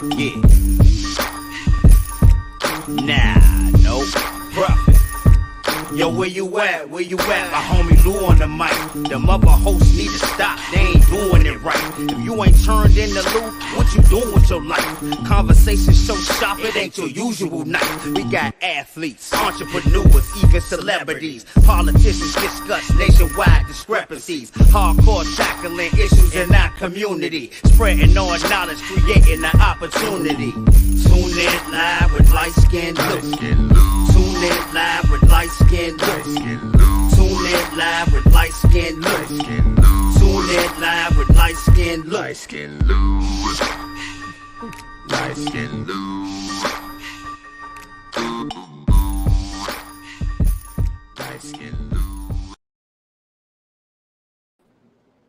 Yeah. Nah, nope. Profit. Yo, where you at? Where you at? My homie Lou on the mic. Them other hosts need to stop. They ain't doing it right. If you ain't turned in the Lou, what you doing with your life? Conversation so sharp, it ain't your usual night. We got athletes, entrepreneurs, even celebrities. Politicians discuss nationwide discrepancies. Hardcore tackling issues in our community. Spreading our knowledge, creating an opportunity. Tune in live with light-skinned Lou. Tune in live with light-skinned Lou. Tune in live with light-skinned Lou. Tune in live with light-skinned Lou. Light-skinned Lou. Light-skinned Lou. Light-skinned Lou.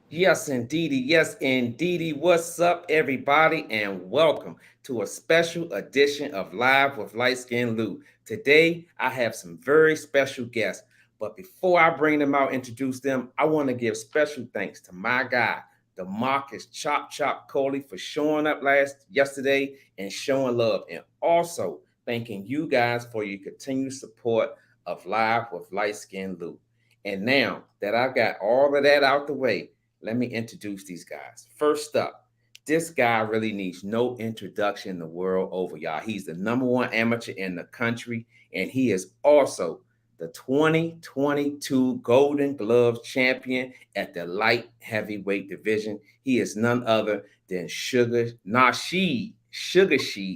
Yes, indeedy. Yes, indeedy. What's up, everybody, and welcome to a special edition of Live with Light Skin Lou. Today, I have some very special guests, but before I bring them out, introduce them, I want to give special thanks to my guy, DeMarcus Chop Coley, for showing up yesterday and showing love, and also thanking you guys for your continued support of Live with Light Skin Lou. And now that I got all of that out the way, let me introduce these guys. First up, this guy really needs no introduction the world over, y'all. He's the #1 amateur in the country, and he is also the 2022 Golden Glove champion at the light heavyweight division. He is none other than Sugarsheed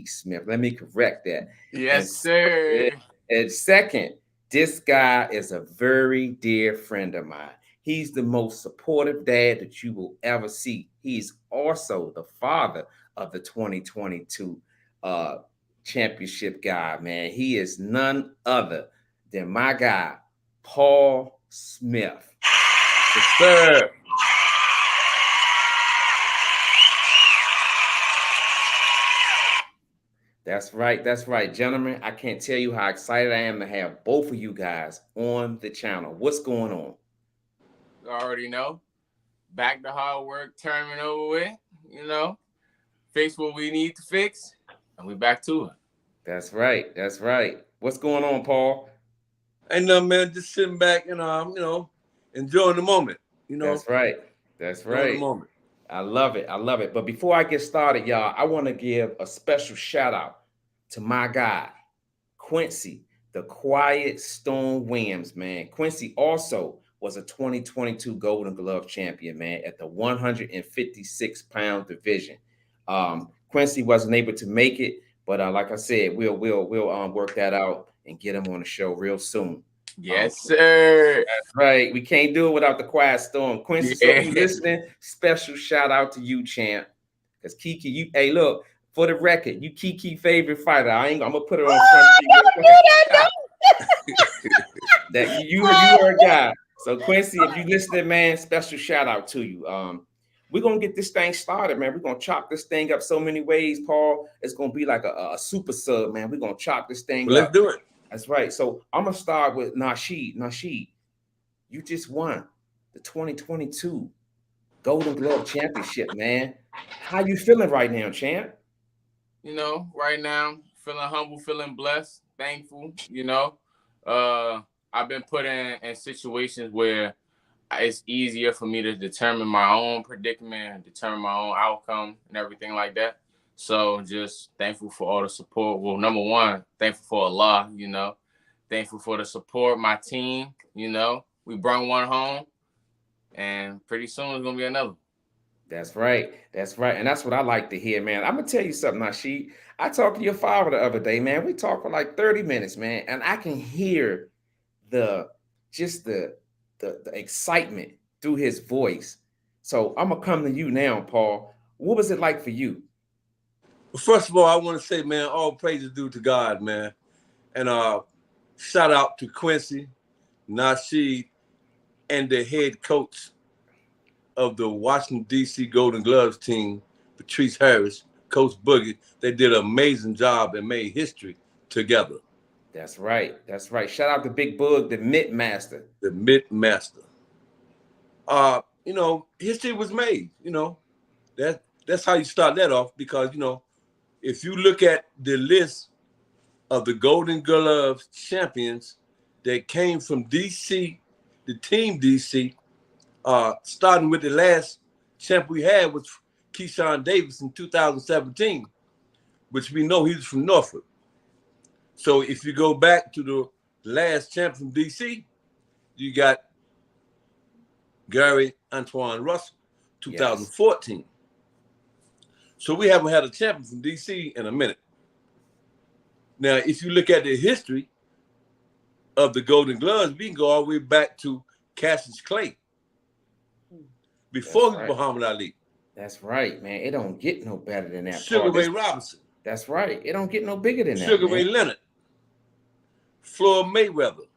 Smith. Let me correct that. Yes, sir. And second, this guy is a very dear friend of mine. He's the most supportive dad that you will ever see. He's also the father of the 2022 championship guy, man. He is none other than my guy, Paul Smith. Yes, sir. That's right, gentlemen. I can't tell you how excited I am to have both of you guys on the channel. What's going on? You already know. Back to hard work, turning over with, fix what we need to fix, and we back to it. That's right. What's going on, Paul? Ain't nothing, man. Just sitting back and enjoying the moment. That's right. Enjoying the moment. I love it. But before I get started, y'all, I want to give a special shout out to my guy, Quincy, the Quiet Storm Williams, man. Quincy also was a 2022 Golden Glove champion, man, at the 156-pound division. Quincy wasn't able to make it, but like I said, we'll work that out and get him on the show real soon. Yes, sir. That's right. We can't do it without the Quiet Storm. Quincy, so if you're listening, special shout out to you, champ. Because Kiki, hey, look, for the record, you Kiki favorite fighter. I'm gonna put it on front. That you are a guy. So Quincy, if you listening, man, special shout out to you. We're gonna get this thing started, man. We're gonna chop this thing up so many ways, Paul. It's gonna be like a super sub, man. We're gonna chop this thing up. Let's do it. That's right. So I'm gonna start with Nasheed. Nasheed, you just won the 2022 Golden Glove Championship, man. How you feeling right now, champ? Right now, feeling humble, feeling blessed, thankful. I've been put in situations where it's easier for me to determine my own predicament, determine my own outcome, and everything like that. So just thankful for all the support. Well, number one, thankful for Allah, thankful for the support, my team, we brought one home, and pretty soon it's going to be another. That's right. And that's what I like to hear, man. I'm going to tell you something, Nasheed. I talked to your father the other day, man. We talked for like 30 minutes, man, and I can hear the excitement through his voice. So I'm going to come to you now, Paul. What was it like for you? Well, first of all, I want to say, man, all praises due to God, man. And shout out to Quincy, Nasheed, and the head coach of the Washington, D.C. Golden Gloves team, Patrice Harris, Coach Boogie. They did an amazing job and made history together. That's right. Shout out to Big Bug, the Mitt Master. The Mitt Master. History was made, That's how you start that off because, if you look at the list of the Golden Gloves champions that came from DC, the team DC, starting with the last champ we had was Keyshawn Davis in 2017, which we know he's from Norfolk. So if you go back to the last champ from DC, you got Gary Antoine Russell, 2014. Yes. So we haven't had a champion from DC in a minute. Now, if you look at the history of the Golden Gloves, we can go all the way back to Cassius Clay before Muhammad Ali. That's right, man. It don't get no better than that. Sugar Ray Robinson. That's right. It don't get no bigger than that. Sugar Ray Leonard, Floyd Mayweather,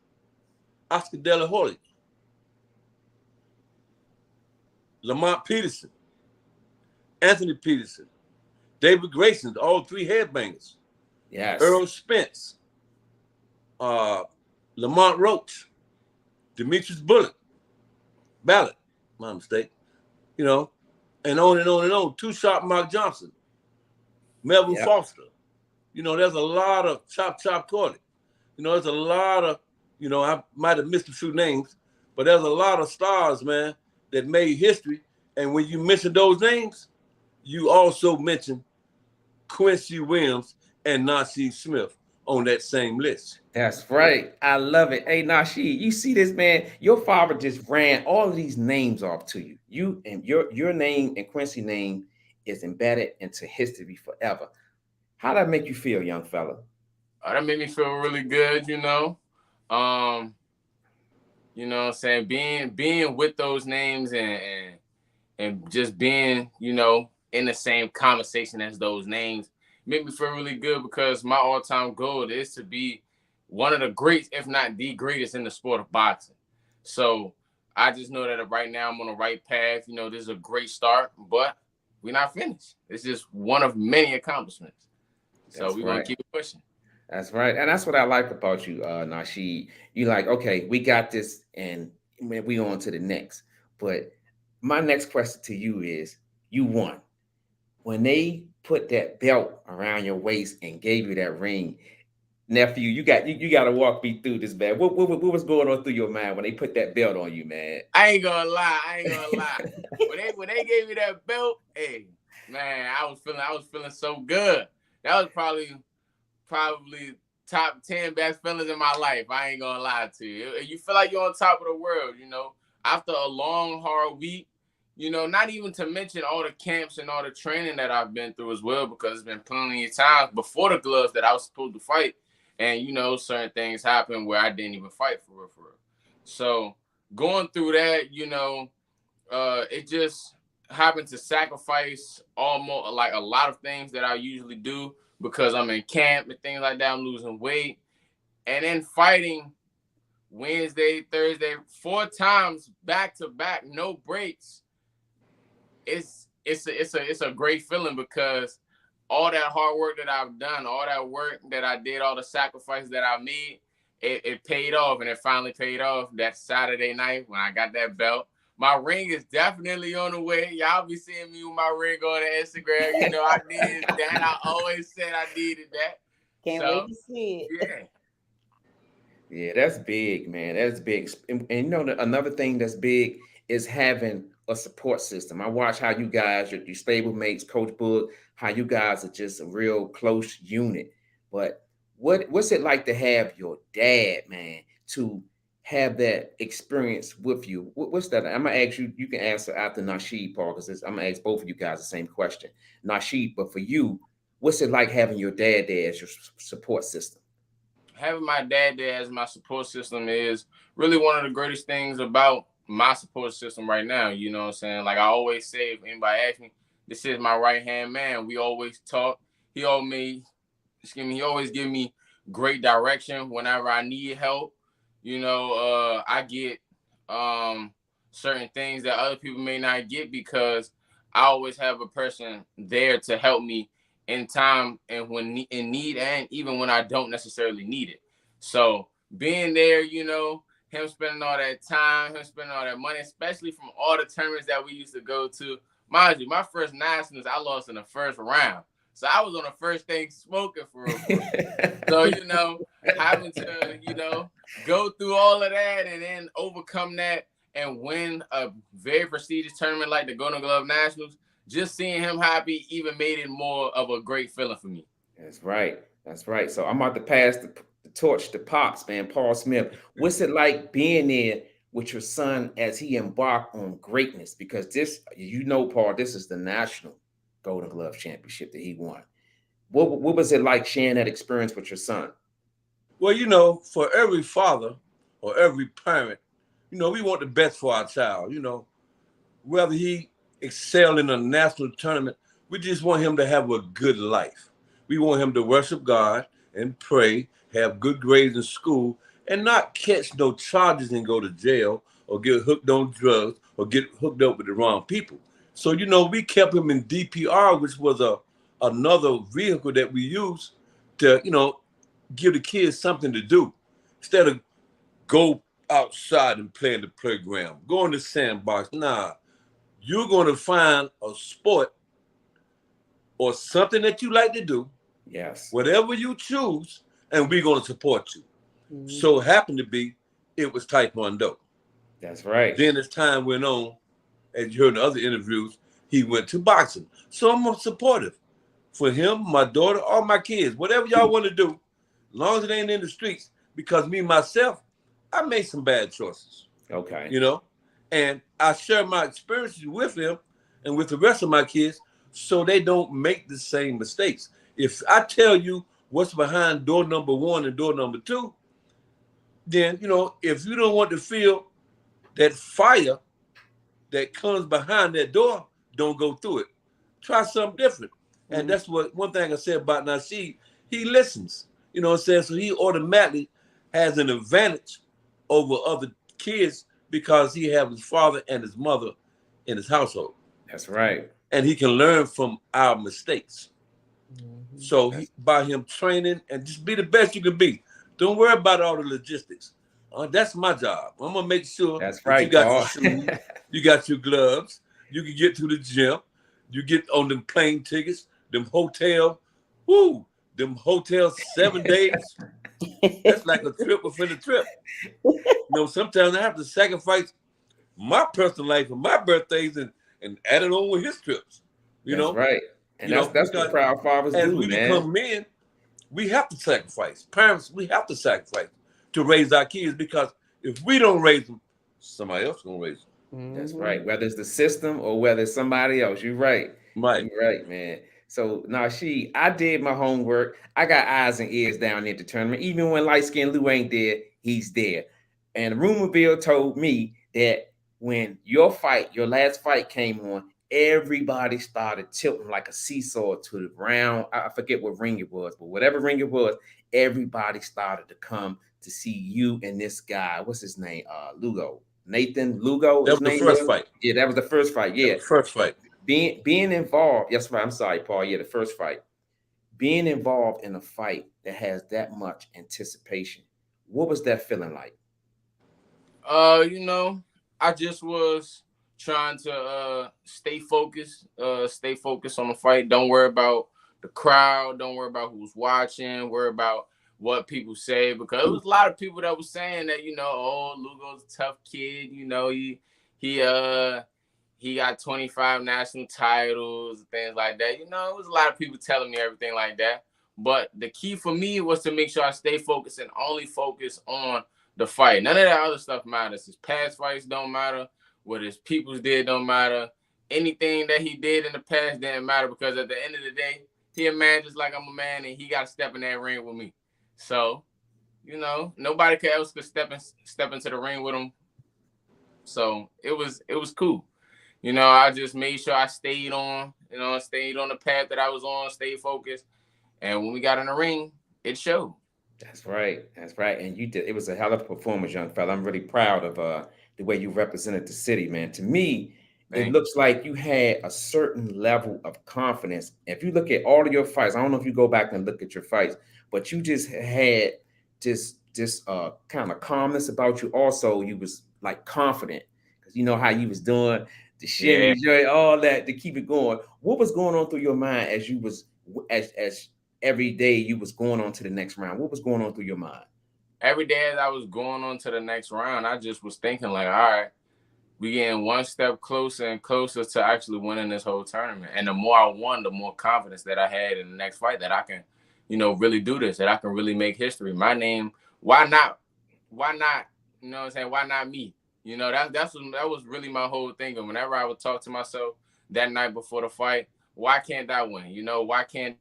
Oscar De La Hoya, Lamont Peterson, Anthony Peterson, David Grayson, all three headbangers. Yes. Earl Spence, Lamont Roach, Demetrius Ballard, my mistake, you know, and on and on and on. Too Sharp Mark Johnson, Melvin Foster. You know, there's a lot of Chop Corley. You know, there's a lot of, you know, I might have missed a few names, but there's a lot of stars, man, that made history. And when you mention those names, you also mention Quincy Williams and Nasheed Smith on that same list. That's right. I love it. Hey, Nasheed, you see this, man? Your father just ran all of these names off to you. You and your name and Quincy's name is embedded into history forever. How that make you feel, young fella? That made me feel really good, you know. You know what I'm saying? Being with those names and just being, you know, in the same conversation as those names made me feel really good, because my all-time goal is to be one of the greats, if not the greatest, in the sport of boxing. So I just know that right now I'm on the right path. You know, this is a great start, but we're not finished. It's just one of many accomplishments. So we're going to keep it pushing. That's right. And that's what I like about you, Nasheed. You like, okay, we got this and we on to the next. But my next question to you is, you won. When they put that belt around your waist and gave you that ring, nephew, you got to walk me through this, man. What was going on through your mind when they put that belt on you, man? I ain't gonna lie. when they gave me that belt, hey, man, I was feeling so good. That was probably top 10 best feelings in my life. I ain't gonna lie to you. You feel like you're on top of the world, you know, after a long, hard week. You know, not even to mention all the camps and all the training that I've been through as well, because it's been plenty of times before the gloves that I was supposed to fight. And, you know, certain things happened where I didn't even fight for real. So going through that, you know, it just happened to sacrifice almost like a lot of things that I usually do, because I'm in camp and things like that. I'm losing weight. And then fighting Wednesday, Thursday, 4 times back to back, no breaks. It's a great feeling, because all that hard work that I've done, all that work that I did, all the sacrifices that I made, it paid off, and it finally paid off that Saturday night when I got that belt. My ring is definitely on the way. Y'all be seeing me with my ring on the Instagram. You know, I needed that. I always said I needed that. Can't wait to see it. Yeah, that's big, man. That's big. And you know, another thing that's big is having a support system. I watch how you guys, your stable mates, Coach Book, how you guys are just a real close unit. But what's it like to have your dad, man, to have that experience with you? What's that? I'm gonna ask you. You can answer after Nasheed, Paul, because I'm gonna ask both of you guys the same question. Nasheed, but for you, what's it like having your dad there as your support system? Having my dad there as my support system is really one of the greatest things about my support system right now. You know what I'm saying? Like I always say, if anybody asks me, this is my right-hand man. We always talk. He always give me great direction whenever I need help. You know, I get certain things that other people may not get, because I always have a person there to help me in time and when in need, and even when I don't necessarily need it. So being there, you know, him spending all that time, him spending all that money, especially from all the tournaments that we used to go to. Mind you, my first nationals, I lost in the first round. So I was on the first thing smoking for real. So, you know, having to, you know, go through all of that and then overcome that and win a very prestigious tournament like the Golden Glove Nationals, just seeing him happy even made it more of a great feeling for me. That's right. That's right. So I'm about to pass the torch to Pops, man, Paul Smith. What's it like being there with your son as he embarked on greatness? Because this, you know, Paul, this is the national Golden Glove Championship that he won. What was it like sharing that experience with your son? Well, you know, for every father or every parent, you know, we want the best for our child. You know, whether he excel in a national tournament, we just want him to have a good life. We want him to worship God and pray, have good grades in school, and not catch no charges and go to jail or get hooked on drugs or get hooked up with the wrong people. So, you know, we kept him in DPR, which was another vehicle that we used to, you know, give the kids something to do. Instead of go outside and play in the playground, go in the sandbox. Nah, you're going to find a sport or something that you like to do. Yes. Whatever you choose, and we're going to support you. Mm-hmm. So it happened to be, it was Taekwondo. That's right. Then as time went on, as you heard in other interviews, he went to boxing. So I'm supportive for him, my daughter, all my kids, whatever y'all want to do, as long as it ain't in the streets, because me, myself, I made some bad choices. Okay. You know, and I share my experiences with him and with the rest of my kids so they don't make the same mistakes. If I tell you what's behind door number 1 and door number 2, then, you know, if you don't want to feel that fire that comes behind that door, don't go through it. Try something different. Mm-hmm. And that's what one thing I said about Nasheed, he listens. You know what I'm saying? So he automatically has an advantage over other kids because he has his father and his mother in his household. That's right. And he can learn from our mistakes. Mm-hmm. So by him training and just be the best you can be. Don't worry about all the logistics. That's my job. I'm gonna make sure that's right. You got your shoes, you got your gloves, you can get to the gym, you get on them plane tickets, them hotel, them hotels 7 days. That's like a trip within a trip. You know, sometimes I have to sacrifice my personal life and my birthdays and add it on with his trips. You that's know, right. And that's what proud fathers do, man. As we become men, we have to sacrifice. Parents, we have to sacrifice to raise our kids, because if we don't raise them, somebody else is gonna raise them. That's right. Whether it's the system or whether it's somebody else, you're right. Right. You're right, man. So Nasheed, I did my homework. I got eyes and ears down at the tournament. Even when light skinned Lou ain't there, he's there. And rumor Bill told me that when your last fight came on, everybody started tilting like a seesaw to the ground. I forget what ring it was, but whatever ring it was, everybody started to come to see you and this guy. What's his name? Lugo. Nathan Lugo. That was the first fight. Yeah, that was the first fight. Yeah. First fight. Being involved. Yes, right. I'm sorry, Paul. Yeah, the first fight. Being involved in a fight that has that much anticipation. What was that feeling like? You know, I just was trying to stay focused on the fight. Don't worry about the crowd. Don't worry about who's watching. Worry about what people say, because there was a lot of people that was saying that, you know, oh, Lugo's a tough kid. You know, he got 25 national titles, things like that. You know, it was a lot of people telling me everything like that. But the key for me was to make sure I stay focused and only focus on the fight. None of that other stuff matters. His past fights don't matter. What his peoples did don't matter. Anything that he did in the past didn't matter, because at the end of the day, he a man just like I'm a man, and he got to step in that ring with me. So, you know, nobody else could step into the ring with him. So it was cool. You know, I just made sure I stayed on the path that I was on, stayed focused. And when we got in the ring, it showed. That's right. That's right. And you did. It was a hell of a performance, young fella. I'm really proud of the way you represented the city, man. To me, it looks like you had a certain level of confidence. If you look at all of your fights, I don't know if you go back and look at your fights, but you just had this kind of calmness about you. Also, you was like confident, because you know how you was doing the shimmy, all that to keep it going. What was going on through your mind as you was as every day you was going on to the next round? What was going on through your mind? Every day as I was going on to the next round, I just was thinking like, all right, we getting one step closer and closer to actually winning this whole tournament. And the more I won, the more confidence that I had in the next fight that I can, really do this, that I can really make history. My name, why not? Why not? You know what I'm saying? Why not me? That was really my whole thing. And whenever I would talk to myself that night before the fight, why can't I win? Why can't?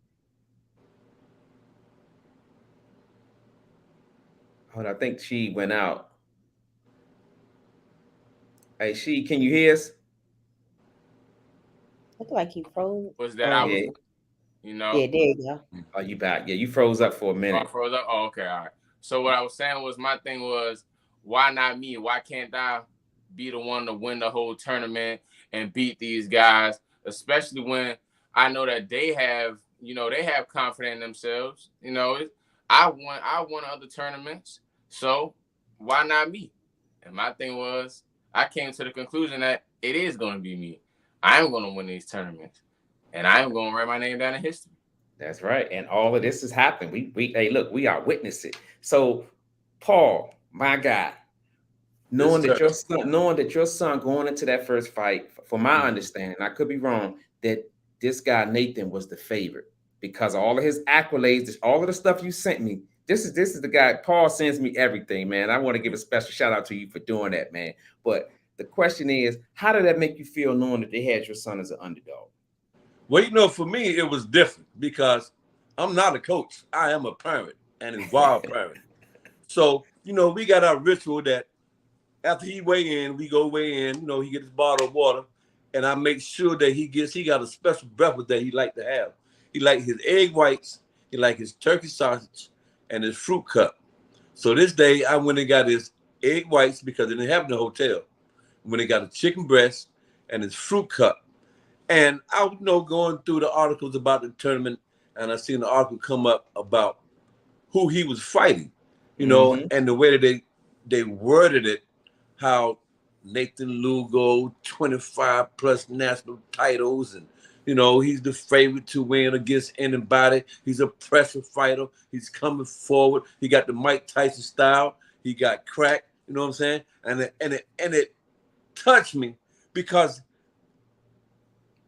Hold on, I think she went out. Hey, can you hear us? Look like you froze. Was that I was, Yeah, there you go. Oh, you back? Yeah, you froze up for a minute. I froze up. Oh, okay, all right. So what I was saying was, my thing was, why not me? Why can't I be the one to win the whole tournament and beat these guys? Especially when I know that they have confidence in themselves. I won other tournaments, so why not me? And my thing was, I came to the conclusion that it is going to be me. I am going to win these tournaments, and I am going to write my name down in history. That's right. And all of this has happened. Hey, look, we are witnessing. So, Paul, my guy, knowing that your son going into that first fight, from my understanding, I could be wrong, that this guy Nathan was the favorite because of all of his accolades, all of the stuff you sent me. This is the guy. Paul sends me everything, man. I want to give a special shout out to you for doing that, man. But the question is, how did that make you feel knowing that they had your son as an underdog? Well, for me, it was different because I'm not a coach. I am a parent, and involved parent. So, we got our ritual that after he weigh in, we go weigh in, he gets his bottle of water, and I make sure that he got a special breakfast that he like to have. He like his egg whites, he like his turkey sausage, and his fruit cup. So this day, I went and got his egg whites because they didn't have it in the hotel. When he got a chicken breast and his fruit cup. And I was going through the articles about the tournament, and I seen the article come up about who he was fighting, and the way that they worded it, how Nathan Lugo, 25 plus national titles, and he's the favorite to win against anybody. He's a pressure fighter. He's coming forward. He got the Mike Tyson style. He got crack. You know what I'm saying? And it touched me because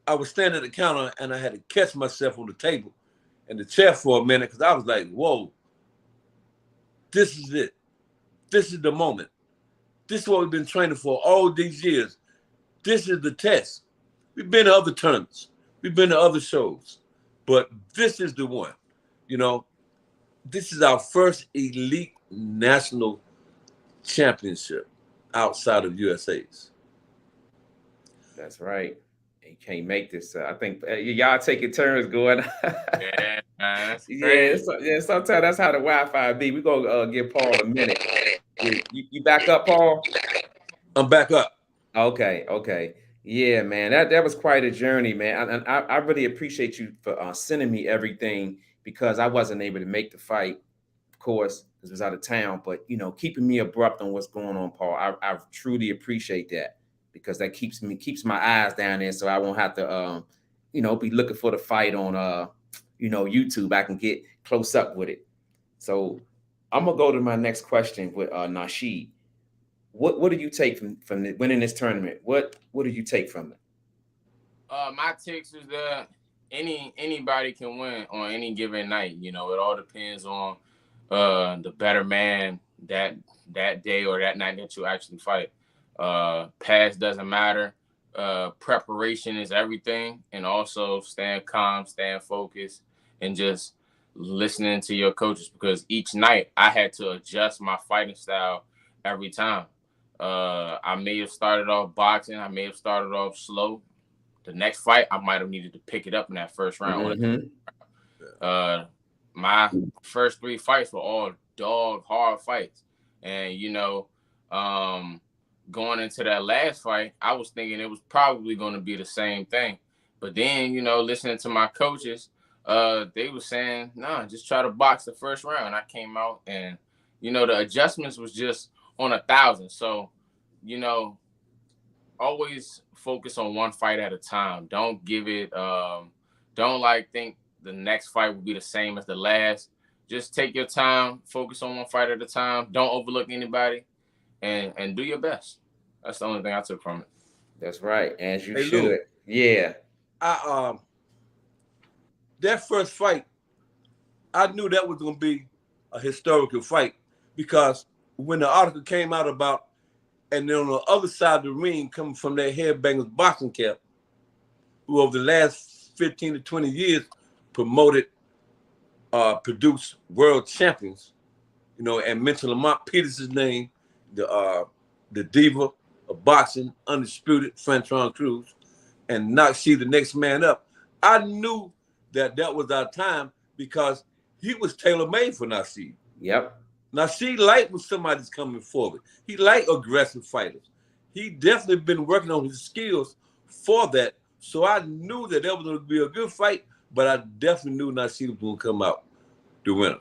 I was standing at the counter and I had to catch myself on the table and the chair for a minute because I was like, whoa, this is it. This is the moment. This is what we've been training for all these years. This is the test. We've been to other tournaments. We've been to other shows. But this is the one. This is our first elite national championship outside of USA's. That's right. You can't make this. I think y'all taking turns going. Yeah, sometimes that's how the Wi-Fi be. We're going to give Paul a minute. You back up, Paul? I'm back up. Okay. Yeah, man, that was quite a journey, man. And I really appreciate you for sending me everything because I wasn't able to make the fight, of course, because I was out of town. But, keeping me abrupt on what's going on, Paul, I truly appreciate that. Because that keeps my eyes down there, so I won't have to, be looking for the fight on, YouTube. I can get close up with it. So I'm gonna go to my next question with Nasheed. What do you take from winning this tournament? What do you take from it? My takes is that anybody can win on any given night. It all depends on the better man that day or that night that you actually fight. Past doesn't matter. Preparation is everything, and also staying calm, staying focused, and just listening to your coaches because each night I had to adjust my fighting style every time. I may have started off boxing. I may have started off slow. The next fight, I might have needed to pick it up in that first round. My first 3 fights were all dog hard fights, and going into that last fight, I was thinking it was probably going to be the same thing. But then, listening to my coaches, they were saying, nah, just try to box the first round. I came out and, the adjustments was just on 1,000. So, always focus on one fight at a time. Don't give it, don't think the next fight will be the same as the last. Just take your time, focus on one fight at a time. Don't overlook anybody, and do your best. That's the only thing I took from it. That's right, as you Hey, should. Lou, Yeah. That first fight, I knew that was going to be a historical fight because when the article came out about, and then on the other side of the ring, coming from that Headbangers boxing camp, who over the last 15 to 20 years produced world champions, and mentioned Lamont Peterson's name, the diva of boxing, undisputed, Fantron Cruz, and Nasheed the next man up. I knew that was our time because he was tailor-made for Nasheed. Yep. Nasheed liked when somebody's coming forward. He liked aggressive fighters. He definitely been working on his skills for that. So I knew that was going to be a good fight, but I definitely knew Nasheed was going to come out the winner.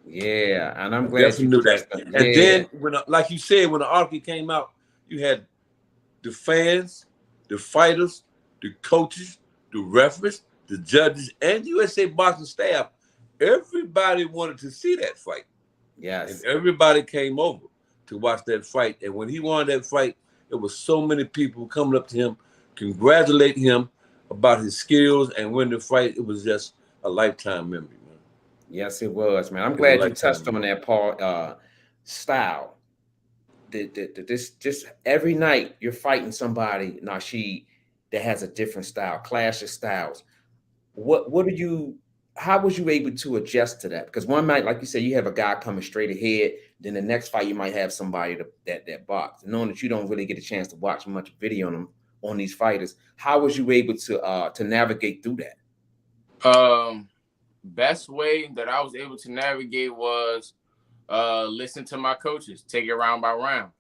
Yeah, and I'm glad you knew that. Yeah. And then, like you said, when the article came out, you had the fans, the fighters, the coaches, the referees, the judges, and USA boxing staff. Everybody wanted to see that fight. Yes. And everybody came over to watch that fight. And when he won that fight, there was so many people coming up to him, congratulating him about his skills and winning the fight. It was just a lifetime memory, man. Yes, it was, man. I'm glad you touched on that, Paul. Style. This just every night you're fighting somebody, Nasheed, that has a different style, clash of styles. How was you able to adjust to that? Because one night, like you said, you have a guy coming straight ahead. Then the next fight, you might have somebody that box. Knowing that you don't really get a chance to watch much video on these fighters, how was you able to navigate through that? Best way that I was able to navigate was listen to my coaches, take it round by round.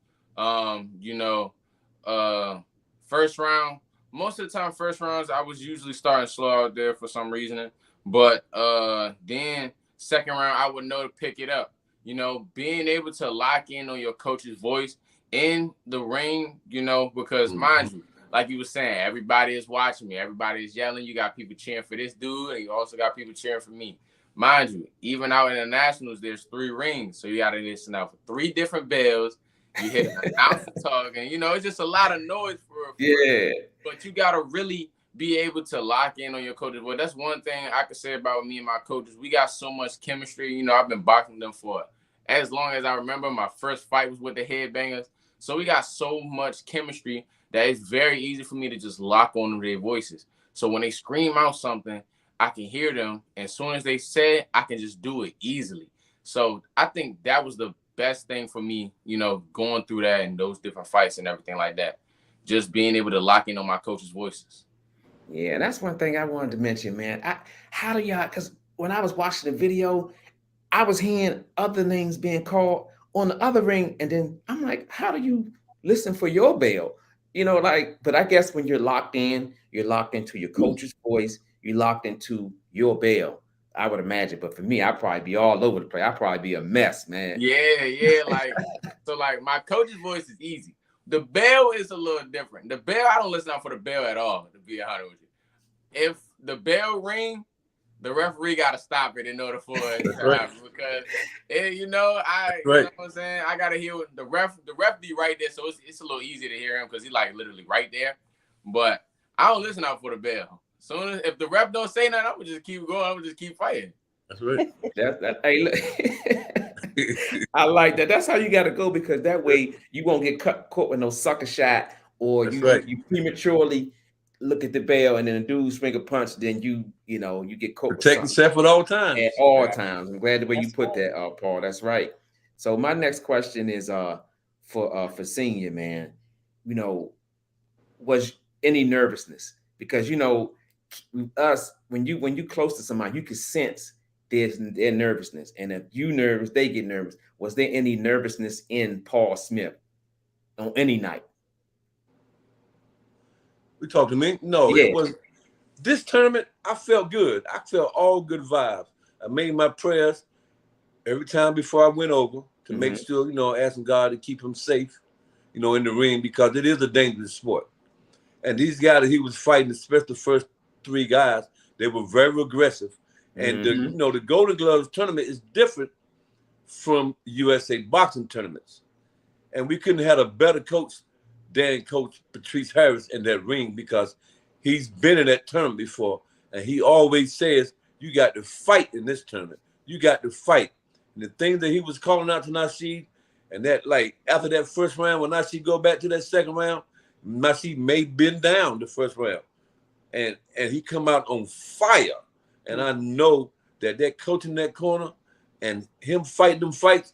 First round, most of the time, first rounds, I was usually starting slow out there for some reason. But then second round, I would know to pick it up. Being able to lock in on your coach's voice in the ring, because mind you, like you were saying, everybody is watching me. Everybody is yelling. You got people cheering for this dude, and you also got people cheering for me. Mind you, even out in the Nationals, there's 3 rings. So you got to listen out for 3 different bells. You hear the announcer talking. It's just a lot of noise for yeah. But you got to really be able to lock in on your coaches. Well, that's one thing I could say about me and my coaches. We got so much chemistry. I've been boxing them for as long as I remember. My first fight was with the Headbangers. So we got so much chemistry that it's very easy for me to just lock on their voices. So when they scream out something, I can hear them. And as soon as they say it, I can just do it easily. So I think that was the best thing for me, going through that and those different fights and everything like that. Just being able to lock in on my coach's voices. Yeah, that's one thing I wanted to mention, man. How do y'all, because when I was watching the video, I was hearing other names being called on the other ring. And then I'm like, how do you listen for your bell? But I guess when you're locked into your coach's voice, you're locked into your bell, I would imagine. But for me, I'd probably be all over the place. I'd probably be a mess, man. Yeah. So my coach's voice is easy. The bell is a little different. The bell, I don't listen out for the bell at all, to be honest with you. If the bell ring, the referee got to stop it in order for it to happen because, you know what I'm saying? I got to hear the ref be right there, so it's a little easier to hear him because he literally right there. But I don't listen out for the bell. Soon as if the ref don't say nothing, I'm gonna just keep going. I'm gonna just keep fighting. That's right. Hey, look. I like that. That's how you got to go because that way you won't get caught with no sucker shot or you prematurely look at the bell and then the dude swing a punch. Then you get caught. Protect yourself at all times. At all times. I'm glad the way you put that, Paul. That's right. So my next question is for Senior, man. Was any nervousness because us when you close to somebody you can sense their nervousness, and if you nervous, they get nervous. Was there any nervousness in Paul Smith on any night? We talked to me. No, It was this tournament. I felt good. I felt all good vibes. I made my prayers every time before I went over to make sure, asking God to keep him safe, in the ring because it is a dangerous sport. And these guys that he was fighting, especially the first 3 guys, they were very aggressive. And the Golden Gloves tournament is different from USA boxing tournaments. And we couldn't have a better coach than Coach Patrice Harris in that ring, because he's been in that tournament before. And he always says, you got to fight in this tournament. You got to fight. And the thing that he was calling out to Nasheed, and that, like, after that first round, when Nasheed go back to that second round, Nasheed may bend down the first round. And he come out on fire. And I know that coach in that corner and him fighting them fights,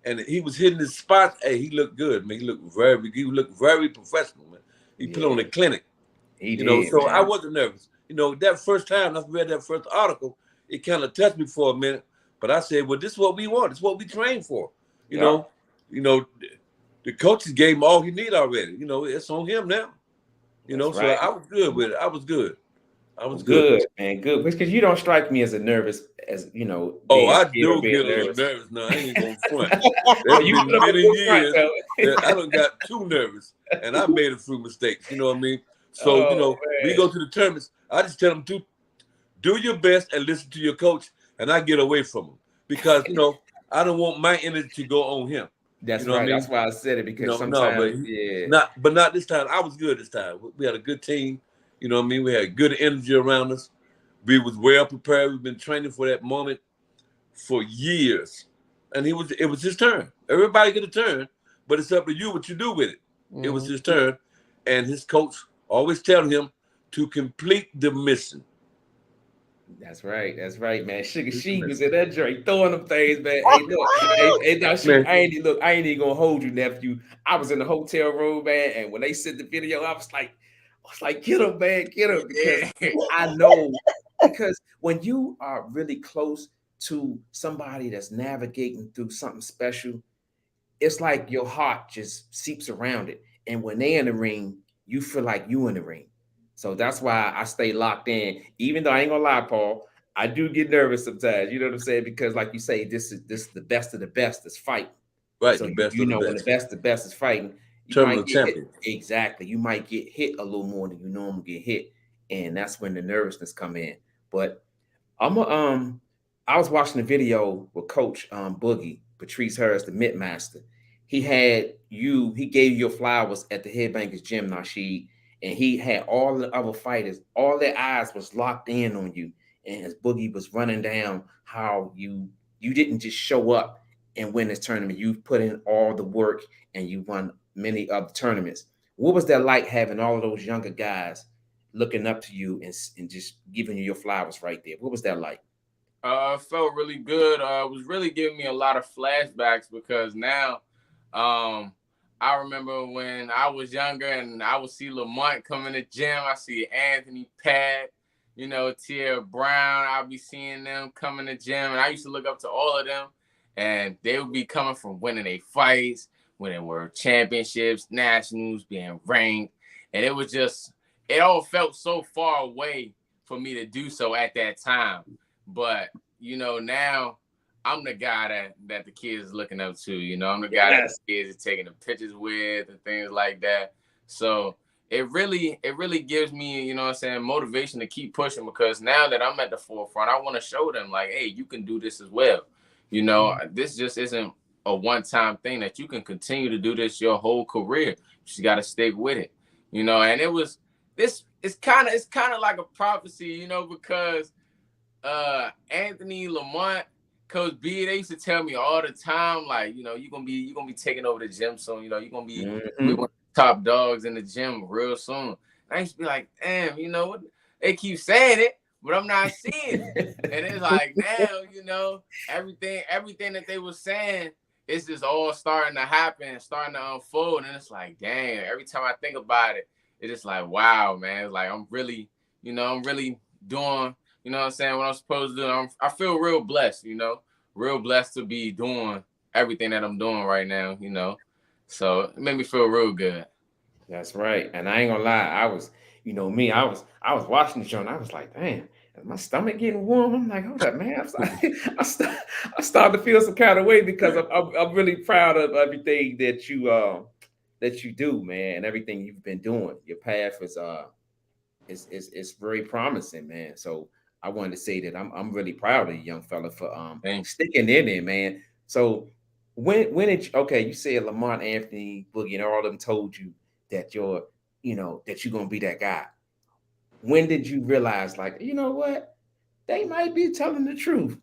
and he was hitting his spots. Hey, he looked good, man. He looked very professional, man. He put on a clinic. He did, so man. I wasn't nervous. That first time I read that first article, it kind of touched me for a minute. But I said, well, this is what we want. This is what we train for. You know, the coaches gave him all he need already. It's on him now. So I was good with it. I was good. Good, man. Good. Because you don't strike me as a nervous, as Oh, I do get a little nervous now. I ain't gonna front. There's been many years that I done got too nervous, and I made a few mistakes. You know what I mean? So we go to the tournaments. I just tell them to do your best and listen to your coach, and I get away from him because I don't want my energy to go on him. That's right. I mean? That's why I said it, because sometimes, but not this time. I was good this time. We had a good team. You know what I mean? We had good energy around us. We was well prepared. We've been training for that moment for years. And it was his turn. Everybody get a turn, but it's up to you what you do with it. It was his turn. And his coach always telling him to complete the mission. That's right, man. Sugarsheed was in that joint throwing them things, man. Hey, look, I ain't even gonna hold you, nephew. I was in the hotel room, man, and when they sent the video, I was like, get him, man, get him. Because I know, because when you are really close to somebody that's navigating through something special, it's like your heart just seeps around it. And when they in the ring, you feel like you in the ring. So that's why I stay locked in. Even though I ain't gonna lie, Paul, I do get nervous sometimes. You know what I'm saying? Because like you say, this is the best of the best that's fighting. Right. So the best when the best is fighting, you might get hit. Exactly. You might get hit a little more than you normally get hit. And that's when the nervousness come in. But I was watching the video with Coach Boogie, Patrice Harris, the Mid Master. He gave you your flowers at the Headbangers Gym, Nasheed, and he had all the other fighters, all their eyes was locked in on you. And as Boogie was running down how you didn't just show up and win this tournament, you put in all the work and you won many other tournaments. What was that like, having all of those younger guys looking up to you and just giving you your flowers right there? What was that like? It felt really good. It was really giving me a lot of flashbacks, because now I remember when I was younger and I would see Lamont come in the gym. I see Anthony, Pat, Tia Brown. I'd be seeing them come in the gym, and I used to look up to all of them, and they would be coming from winning their fights, winning world championships, nationals, being ranked. And it was just, it all felt so far away for me to do so at that time. But, now I'm the guy that the kids is looking up to. I'm the guy that the kids are taking the pictures with and things like that. So it really gives me, motivation to keep pushing, because now that I'm at the forefront, I want to show them, like, hey, you can do this as well. This just isn't a one-time thing, that you can continue to do this your whole career. You just got to stick with it, and it was this. It's kind of like a prophecy, because Anthony, Lamont, Coach B, they used to tell me all the time, like, you're gonna be taking over the gym soon. You're gonna be one of the top dogs in the gym real soon. And I used to be like, damn, what? They keep saying it, but I'm not seeing it. And it's like, now, everything that they were saying, it's just all starting to happen, starting to unfold. And it's like, damn, every time I think about it, it's just like, wow, man. It's like, I'm really doing, what I'm saying, what I'm supposed to do. I feel real blessed, real blessed to be doing everything that I'm doing right now, So it made me feel real good. That's right. And I ain't gonna lie, I was, I was watching the show and I was like, damn, is my stomach getting warm? I'm like, hold up, man. I started to feel some kind of way, because I'm really proud of everything that you do, man, and everything you've been doing. Your path is very promising, man. So I wanted to say that I'm really proud of you, young fella, for Thanks. sticking in there, man. So when did you said Lamont, Anthony, Boogie, and all of them told you that that you're gonna be that guy. When did you realize, like, you know what? They might be telling the truth.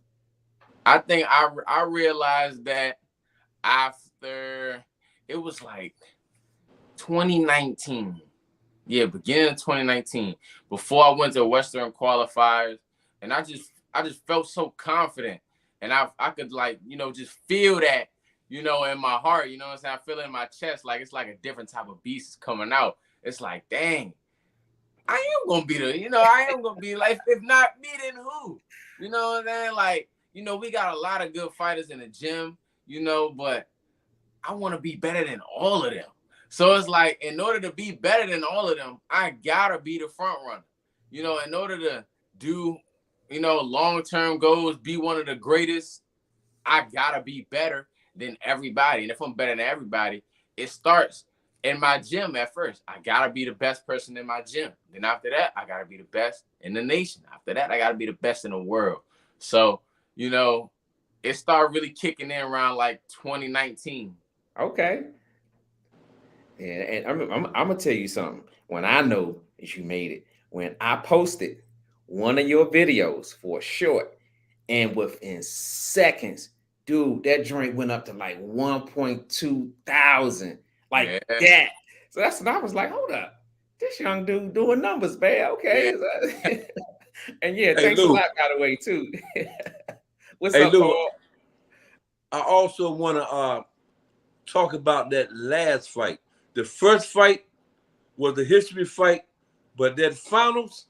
I think I realized that after it was like 2019. Yeah, beginning of 2019. Before I went to Western qualifiers, and I just felt so confident. And I could, like, just feel that, in my heart, you know what I'm saying? I feel it in my chest, like it's like a different type of beast coming out. It's like, dang, I am gonna be I am gonna be like, if not me, then who? You know what I'm saying? Like, we got a lot of good fighters in the gym, but I want to be better than all of them. So it's like, in order to be better than all of them, I gotta be the front runner. In order to do, long-term goals, be one of the greatest, I gotta be better than everybody. And if I'm better than everybody, it starts in my gym at first. I gotta be the best person in my gym. Then after that, I gotta be the best in the nation. After that, I gotta be the best in the world. So, it started really kicking in around like 2019. Okay. Yeah, and I'm gonna tell you something. When I know that you made it, when I posted one of your videos for a short, and within seconds, dude, that joint went up to like 1.2 thousand, like that. So that's when I was like, hold up, this young dude doing numbers, man. Okay. Yeah. And yeah, thanks a lot, by the way, too. What's up, Lou, Paul? I also want to talk about that last fight. The first fight was a history fight, but that finals,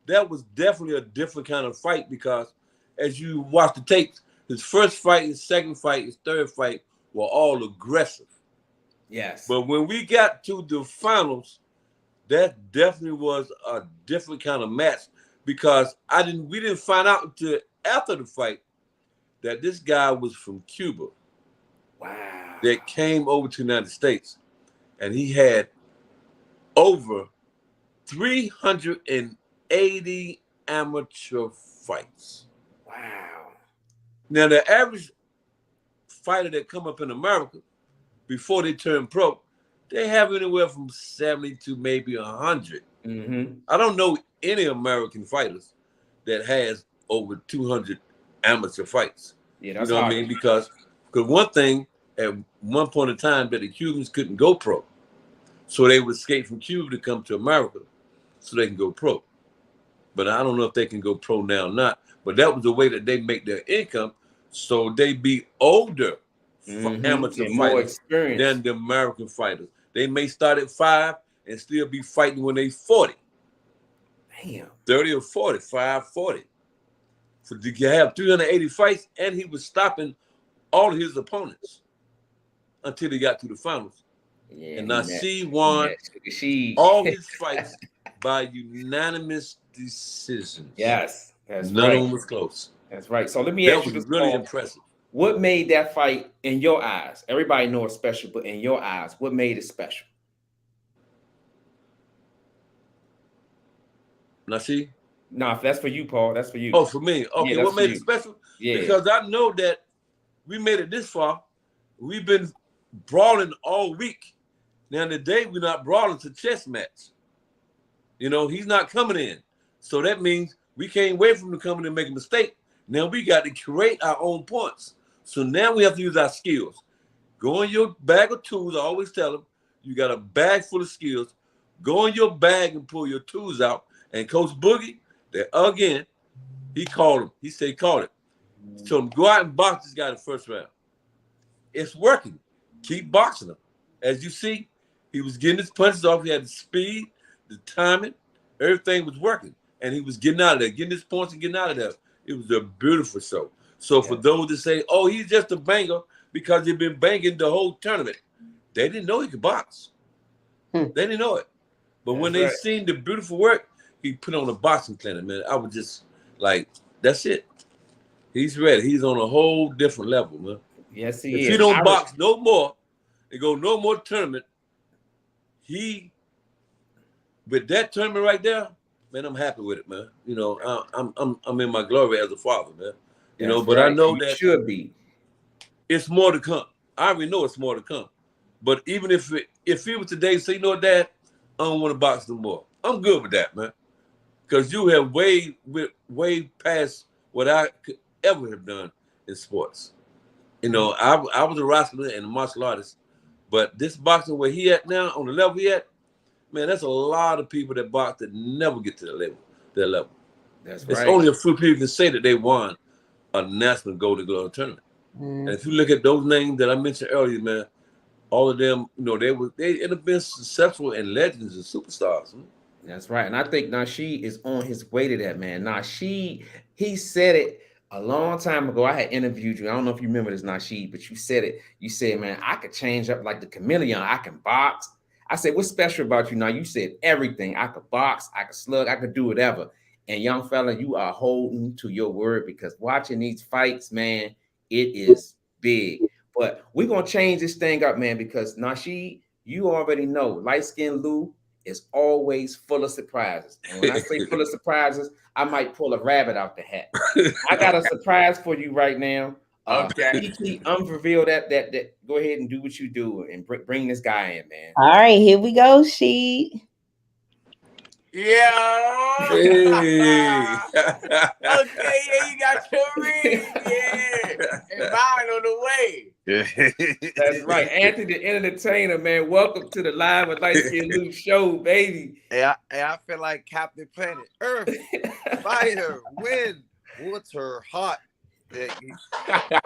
that was definitely a different kind of fight, because as you watch the tapes, his first fight, his second fight, his third fight were all aggressive. Yes. But when we got to the finals, that definitely was a different kind of match, because we didn't find out until after the fight that this guy was from Cuba. Wow. That came over to the United States, and he had over 380 amateur fights. Wow. Now, the average fighter that come up in America before they turn pro, they have anywhere from 70 to maybe 100. Mm-hmm. I don't know any American fighters that has over 200 amateur fights. Yeah, that's what I mean? Because one thing, at one point in time, that the Cubans couldn't go pro. So they would escape from Cuba to come to America so they can go pro. But I don't know if they can go pro now or not. But that was the way that they make their income. So they be older amateur fighters than the American fighters. They may start at 5 and still be fighting when they 40. Damn. 30 or 40, 40. So to have 380 fights, and he was stopping all of his opponents until he got to the finals. Yeah, and Nasheed won all his fights by unanimous decisions. Yes, that's None right. of them was close. That's right. So let me ask you this, really Paul. Impressive. What made that fight in your eyes? Everybody knows it's special, but in your eyes, what made it special? Nasheed? No, if that's for you, Paul. That's for you. Oh, for me. Okay, yeah, what made it special? Yeah. Because I know that we made it this far. We've been brawling all week. Now, today, we're not brawling, it's a chess match. He's not coming in. So that means we can't wait for him to come in and make a mistake. Now we got to create our own points. So now we have to use our skills. Go in your bag of tools. I always tell them, you got a bag full of skills. Go in your bag and pull your tools out. And Coach Boogie, again, he called him. He said, call it. He told him, go out and box this guy the first round. It's working. Keep boxing him. As you see, he was getting his punches off. He had the speed, the timing. Everything was working. And he was getting out of there, getting his points and getting out of there. It was a beautiful show. So for those that say, oh, he's just a banger because he'd been banging the whole tournament, they didn't know he could box. They didn't know it. But when they seen the beautiful work, he put on a boxing clinic, man. I was just like, that's it. He's ready. He's on a whole different level, man. Yes, he is. If he don't box no more and go no more tournament, with that tournament right there, man, I'm happy with it, man. You know, I'm in my glory as a father, man. You know, That's but right. I know You that should be. it's more to come. I already know it's more to come. But even if it was today, say, you know, Dad, I don't want to box no more. I'm good with that, man. Because you have way past what I could ever have done in sports. You know, I was a wrestler and a martial artist, but this boxing where he at now, on the level he at, man, that's a lot of people that box that never get to that level. That's It's right. only a few people can say that they won a national Golden Glove tournament. And if you look at those names that I mentioned earlier, man, all of them, you know, they end up being successful and legends and superstars. Man. That's right. And I think Nasheed is on his way to that, man. Nasheed, he said it a long time ago. I had interviewed you. I don't know if you remember this, Nasheed, but you said it. You said, man, I could change up like the chameleon. I can box. I said, what's special about you now? You said everything. I could box, I could slug, I could do whatever. And young fella, you are holding to your word because watching these fights, man, it is big. But we're going to change this thing up, man, because Nasheed, you already know, light-skinned Lou is always full of surprises. And when I say full of surprises, I might pull a rabbit out the hat. I got a surprise for you right now. Okay. Kiki, unreveal that. Go ahead and do what you do and bring this guy in, man. All right, here we go, Sheed. Yeah. Hey. Okay, yeah, you got your ring. Yeah. And mine on the way. That's right. Anthony the Entertainer, man. Welcome to the Live with Light Skin Luke show, baby. I feel like Captain Planet. Earth, fire, wind, water, hot.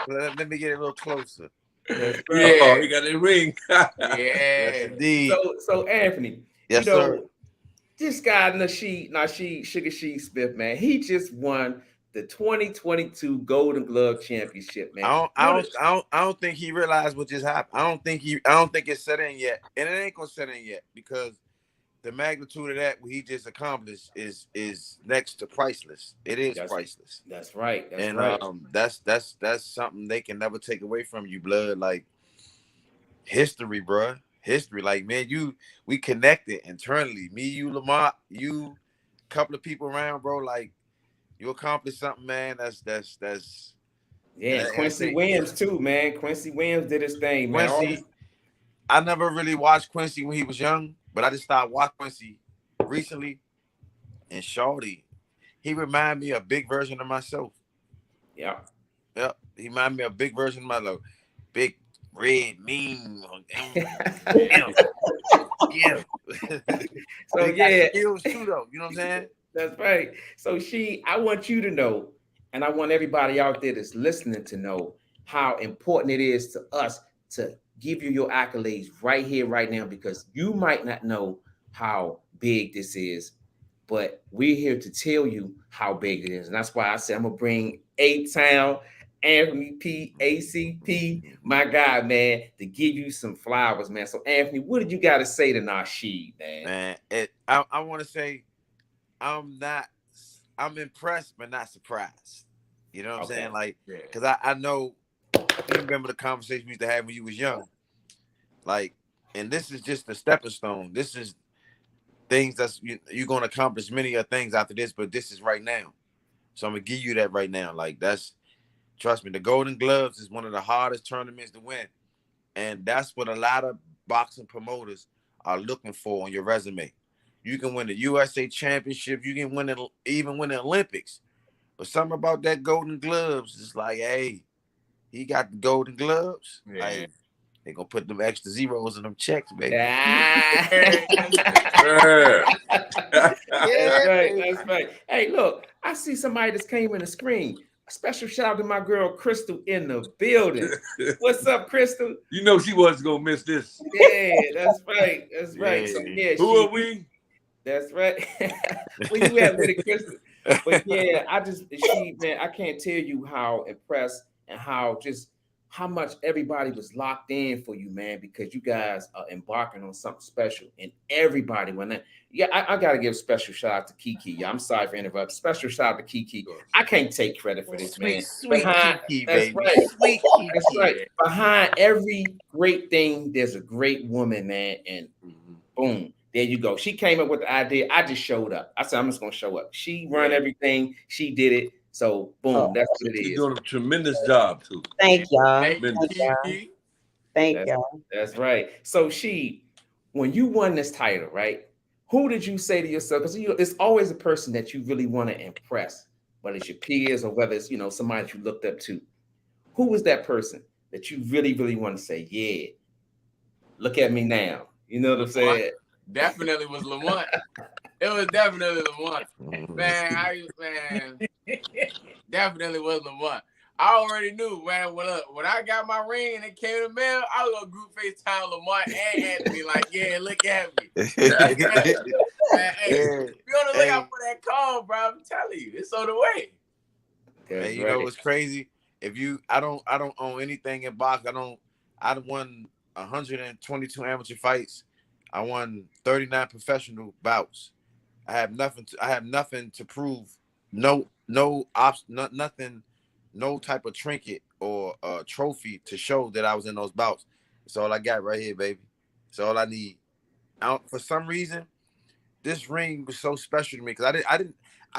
Let me get a little closer. That's Yeah, right. oh, he got a ring. Yeah. Yes, indeed. So Anthony, Yes, you know, sir. this guy Nasheed Sugarsheed Smith, man, he just won the 2022 Golden Glove Championship, man. I don't think he realized what just happened. I don't think it's set in yet, and it ain't gonna set in yet because the magnitude of that what he just accomplished is next to priceless. It is priceless. That's right. That's And right. that's something they can never take away from you, blood. Like history, bruh. History. Like, man, we connected internally. Me, you, Lamont, you, couple of people around, bro. Like, you accomplished something, man. That's yeah, Quincy Williams too, man. Quincy Williams did his thing, man. Quincy, I never really watched Quincy when he was young, but I just started watching Quincy recently. And Shorty, he reminded me of a big version of myself. Yeah. Yep. He reminded me of a big version of myself. Big, red, mean. Yeah. So yeah. Skills too, though. You know what I'm saying? That's right. So I want you to know, and I want everybody out there that's listening to know how important it is to us to give you your accolades right here, right now, because you might not know how big this is, but we're here to tell you how big it is. And that's why I said I'm gonna bring A-Town, Anthony P, ACP, my guy, man, to give you some flowers, man. So Anthony, what did you got to say to Nasheed, man? Man, I want to say I'm impressed, but not surprised. You know what I'm saying? Like, because I know, you remember the conversation we used to have when you was young. Like, and this is just a stepping stone. This is things that's you're going to accomplish many other things after this, but this is right now. So I'm going to give you that right now. Like, trust me, the Golden Gloves is one of the hardest tournaments to win. And that's what a lot of boxing promoters are looking for on your resume. You can win the USA Championship. You can even win the Olympics. But something about that Golden Gloves is like, hey, he got the Golden Gloves. Yeah. Like, they gonna put them extra zeros in them checks, baby. That's right. That's right. Hey, look, I see somebody just came in the screen. A special shout out to my girl Crystal in the building. What's up, Crystal? You know she wasn't gonna miss this. Yeah, that's right. That's right. So yeah, who are we? That's right. Where you at with it, Crystal? But yeah, man, I can't tell you how impressed and how much everybody was locked in for you, man, because you guys are embarking on something special. And everybody, I gotta give a special shout out to Kiki. I'm sorry for interrupting. Special shout out to Kiki. I can't take credit for this, man. Sweet Kiki, that's baby. right. Sweet Kiki. That's right. Behind every great thing, there's a great woman, man. And boom. There you go. She came up with the idea. I just showed up. I said, I'm just gonna show up. She run everything. She did it. So boom, that's what it is. She's doing a tremendous job too. Thank y'all. Thank Thank you. y'all. Thank y'all. That's right. So she, when you won this title, right? Who did you say to yourself? Because it's always a person that you really want to impress, whether it's your peers or whether it's somebody that you looked up to. Who was that person that you really, really want to say, yeah, look at me now? You know what I'm saying? Definitely was Lamont. It was definitely Lamont. Man, definitely was Lamont. I already knew, man. When I got my ring and it came to the mail, I was gonna group FaceTime Lamont and Anthony, like, yeah, look at me. Man, hey, be on the lookout for that call, bro. I'm telling you, it's on the way. And you know what's crazy? I don't own anything in box. I won 122 amateur fights. I won 39 professional bouts. I have nothing to prove. Nothing. No type of trinket or trophy to show that I was in those bouts. That's all I got right here, baby. That's all I need. For some reason, this ring was so special to me because I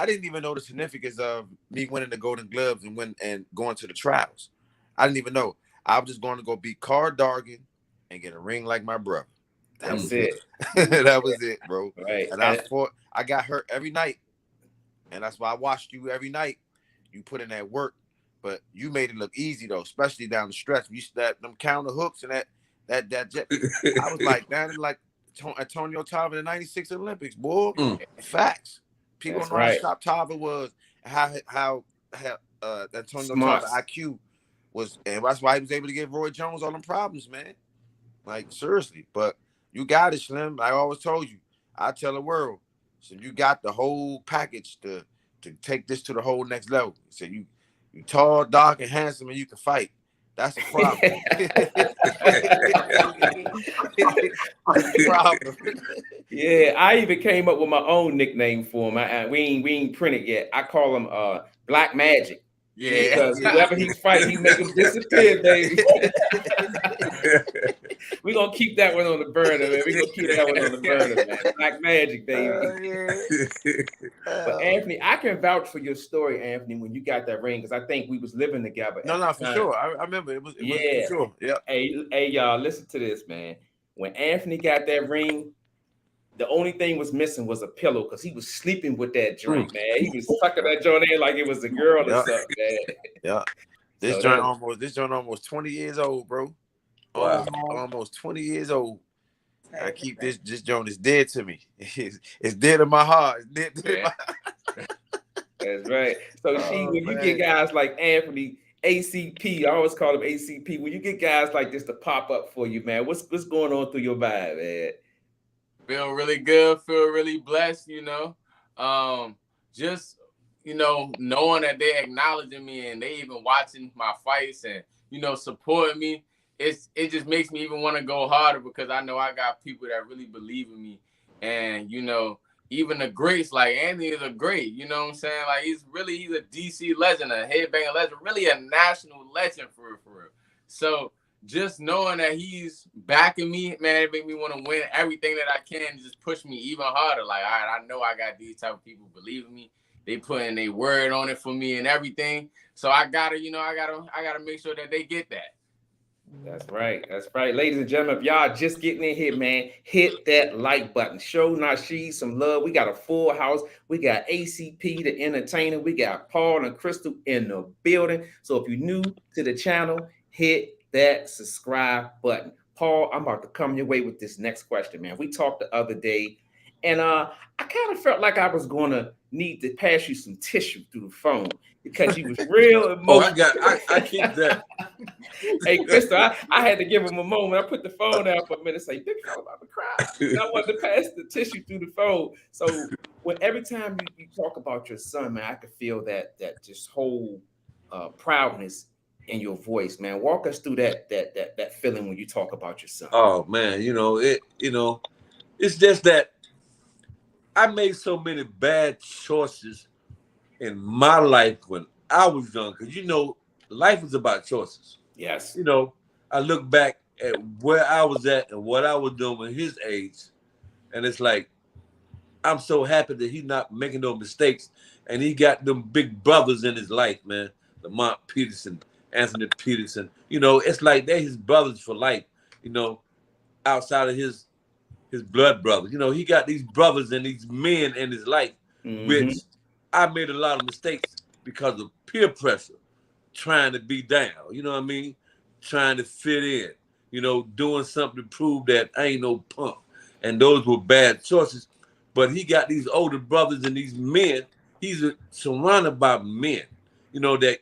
didn't even know the significance of me winning the Golden Gloves and going to the trials. I didn't even know. I was just going to go beat Carl Dargan and get a ring like my brother. That was it. That was it, bro. Right. And I got hurt every night. And that's why I watched you every night. You put in that work. But you made it look easy though, especially down the stretch. You snapped them counter hooks and that jet. I was like, that is like Antonio Tava in the '96 Olympics, boy. Facts. People don't know how sharp Tava was, how Antonio Tava IQ was, and that's why he was able to give Roy Jones all them problems, man. Like seriously, but you got it, Slim. I always told you. I tell the world, so you got the whole package to take this to the whole next level. So you tall, dark, and handsome, and you can fight. That's a problem. Yeah, I even came up with my own nickname for him. We ain't printed yet. I call him Black Magic. Yeah, because whoever he fight, he make him disappear, baby. We're gonna keep that one on the burner, man. We're gonna keep that one on the burner, man. Black Magic, baby. But Anthony, I can vouch for your story, Anthony, when you got that ring, because I think we was living together. No, for sure. I remember it was for sure. Yeah. Hey, y'all, listen to this, man. When Anthony got that ring, the only thing was missing was a pillow because he was sleeping with that drink, man. He was sucking that joint in like it was a girl or something, man. Yeah. This joint almost 20 years old, bro. Wow. Almost 20 years old. I keep this joint is dead to me. It's dead in my heart. It's dead to my That's right. So when you get guys like Anthony, ACP, I always call him ACP. When you get guys like this to pop up for you, man, what's going on through your mind, man? Feel really good, feel really blessed, just, knowing that they're acknowledging me and they even watching my fights and, supporting me. It just makes me even want to go harder because I know I got people that really believe in me. And, even the greats, like Anthony is a great, you know what I'm saying? Like he's a DC legend, a headbanger legend, really a national legend for real. So just knowing that he's backing me, man, it make me want to win everything that I can, just push me even harder. Like, all right, I know I got these type of people believing me. They putting their word on it for me and everything. So I gotta make sure that they get that. That's right. Ladies and gentlemen, if y'all just getting in here, man, hit that like button. Show Nasheed some love. We got a full house. We got ACP, the entertainer. We got Paul and Crystal in the building. So if you're new to the channel, hit that subscribe button. Paul, I'm about to come your way with this next question, man. We talked the other day, and I kind of felt like I was going to need to pass you some tissue through the phone because you was real emotional. I keep that. Hey, Crystal, I had to give him a moment. I put the phone out for a minute, say, "Big fella about to cry." And I wanted to pass the tissue through the phone. So every time you talk about your son, man, I could feel that just whole proudness in your voice, man. Walk us through that feeling when you talk about your son. Oh man, it's just that I made so many bad choices in my life when I was young, because life is about choices. Yes. I look back at where I was at and what I was doing at his age, And it's like, I'm so happy that he's not making no mistakes. And he got them big brothers in his life, man. Lamont Peterson, Anthony Peterson. You know, it's like they're his brothers for life, you know, outside of his blood brothers. You know, he got these brothers and these men in his life, which I made a lot of mistakes because of peer pressure, trying to be down, you know what I mean? Trying to fit in, you know, doing something to prove that I ain't no punk. And those were bad choices. But he got these older brothers and these men. He's surrounded by men, you know, that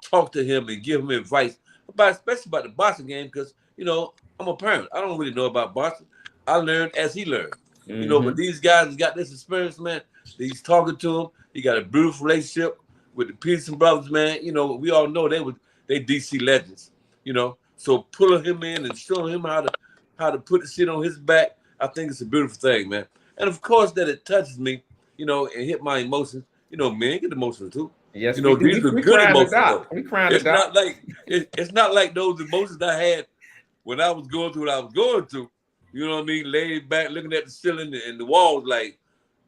talk to him and give him advice especially about the boxing game, because, you know, I'm a parent. I don't really know about boxing. I learned as he learned. You know, but these guys got this experience, man. He's talking to him. He got a beautiful relationship with the Peterson brothers, man. You know, we all know they DC legends, you know. So pulling him in and showing him how to put the shit on his back, I think it's a beautiful thing, man. And of course that it touches me, you know, and hit my emotions. You know, men get emotional too. Yes, you know, these are good emotions. We crying it's not like it's not like those emotions I had when I was going through what I was going through. You know what I mean? Laid back, looking at the ceiling and the walls, like,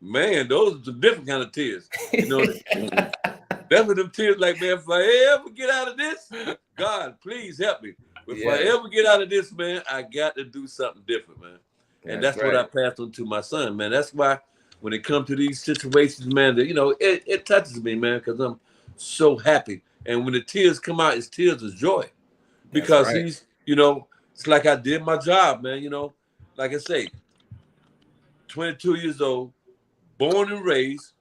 man, those are some different kind of tears. You know, that's what them tears like, man. If I ever get out of this, God, please help me. If I ever get out of this, man, I got to do something different, man. And that's right. What I passed on to my son, man. That's why when it comes to these situations, man, that, you know, it touches me, man, because I'm so happy. And when the tears come out, it's tears of joy. Because he's, you know, it's like I did my job, man, you know. Like I say, 22 years old, born and raised,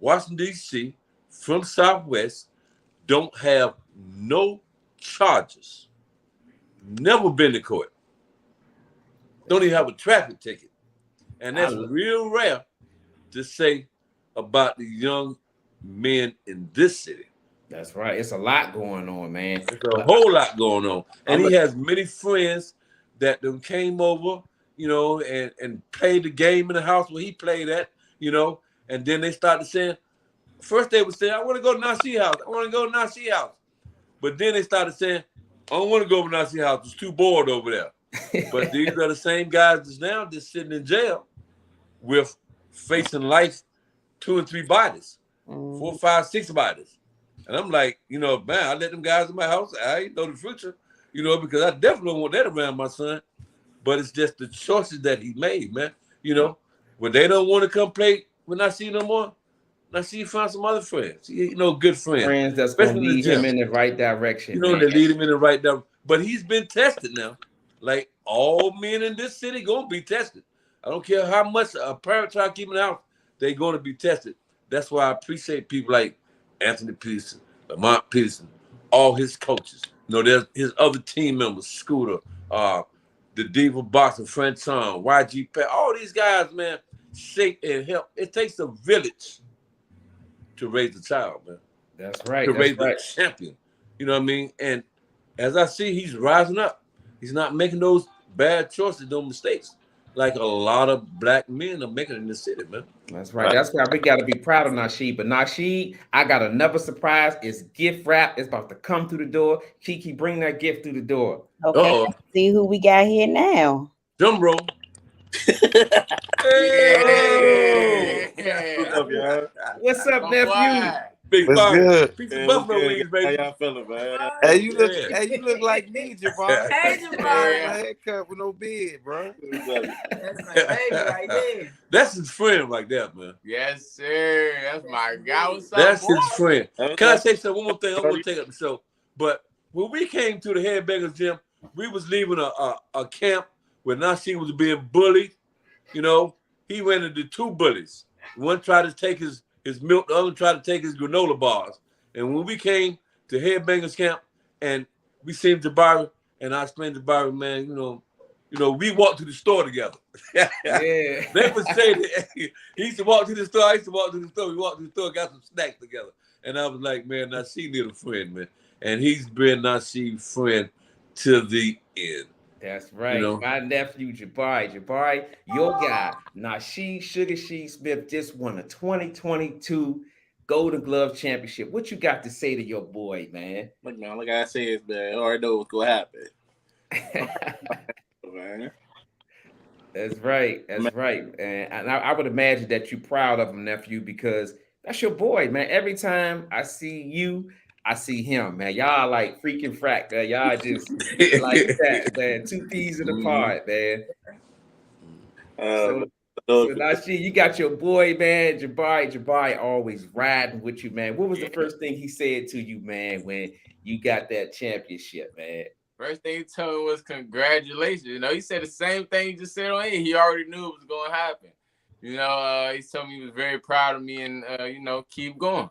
Washington, D.C., from Southwest, don't have no charges. Never been to court. Don't even have a traffic ticket. And that's real rare to say about the young men in this city. That's right. It's a lot going on, man. There's a whole lot going on. And he has many friends that them came over, you know, and played the game in the house where he played at, you know, and then they started saying, first they would say, I want to go to Nasheed house. I want to go to Nasheed house. But then they started saying, I don't want to go to Nasheed house. It's too bored over there. But these are the same guys that's now just sitting in jail with facing life 2 and 3 bodies, 4, 5, 6 bodies. And I'm like, you know, man, I let them guys in my house. I ain't know the future, you know, because I definitely don't want that around my son. But it's just the choices that he made, man. You know, when they don't want to come play when I see no more, I see you find some other friends, you know, good friends. Friends that's going to lead him in the right direction. You know, they lead him in the right direction. But he's been tested now. Like all men in this city going to be tested. I don't care how much a parent try to keep him out, they're going to be tested. That's why I appreciate people like Anthony Peterson, Lamont Peterson, all his coaches. You know, there's his other team members, Scooter, the Diva Boxer, French Song, YG Pat, all these guys, man, shape and help. It takes a village to raise a child, man. That's right. To raise a champion. You know what I mean? And as I see, he's rising up. He's not making those bad choices, those mistakes, like a lot of black men are making in the city, man. That's right. That's why we got to be proud of Nasheed. But Nasheed, I got another surprise. It's gift wrap. It's about to come through the door. Kiki, bring that gift through the door. Okay, let's see who we got here now. Drum roll. Hey. What's up, nephew? Big good? Piece of buffalo wings, baby. How y'all feeling, man? Hey, you look like me, Jabari. Hey, Jabari. Haircut with no beard, bro. That's my baby right there. That's his friend like that, man. Yes, sir. That's my guy. What's up, That's boy? his friend. Can I say something? One more thing. I'm going to take up the show. But when we came to the Headbangers Gym, we was leaving a camp where Nasheed was being bullied. You know, he ran into 2 bullies. One tried to take his milk, the other tried to take his granola bars. And when we came to Headbangers Camp and we seen Jabari, and I explained to Jabari, man, you know, we walked to the store together. Yeah. They would say that he used to walk to the store. I used to walk to the store. We walked to the store, got some snacks together. And I was like, man, Nasheed need a friend, man. And he's been Nasheed's friend to the end. That's right. You know? My nephew, Jabari, your guy, Nasheed Sugarsheed Smith, just won a 2022 Golden Glove Championship. What you got to say to your boy, man? Look, man, like I said, man, I already know what's going to happen. Man. That's right. That's right. And I would imagine that you're proud of him, nephew, because that's your boy, man. Every time I see you, I see him, man. Y'all like freaking frack, man. Y'all just like that, man. Two peas in the pod, man. So Nasheed, you got your boy, man, Jabari. Jabari always riding with you, man. What was the first thing he said to you, man, when you got that championship, man? First thing he told me was congratulations. You know, he said the same thing he just said on here. He already knew it was going to happen. You know, he told me he was very proud of me and, you know, keep going.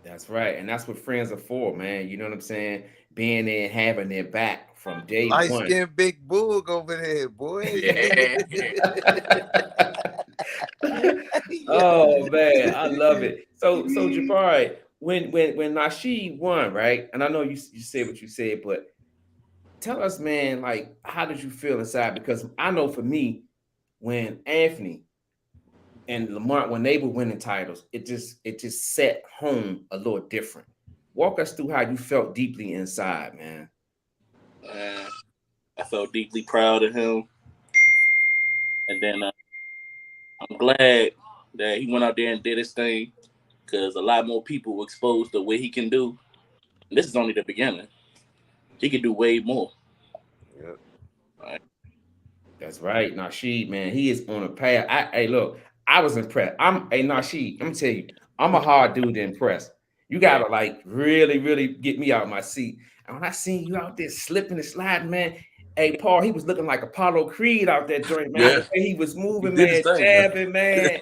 That's right. And that's what friends are for, man. You know what I'm saying? Being there and having their back from day one. Light-skinned big boog over there, boy. Yeah. Oh, man. I love it. So Jabari, when Nasheed won, right? And I know you said what you said, but tell us, man, like, how did you feel inside? Because I know for me, when Anthony and Lamont, when they were winning titles, it just set home a little different. Walk us through how you felt deeply inside, man. I felt deeply proud of him. And then I'm glad that he went out there and did his thing, because a lot more people were exposed to what he can do. And this is only the beginning. He can do way more. Yep. Right. That's right. Nasheed, man, he is on a path. Hey, look, I was impressed. Nasheed, let me tell you, I'm a hard dude to impress. You gotta like really, really get me out of my seat. And when I seen you out there slipping and sliding, man, hey, Paul, he was looking like Apollo Creed out there joint, man. Yeah. The way he was moving, He man, did his thing, jabbing, man.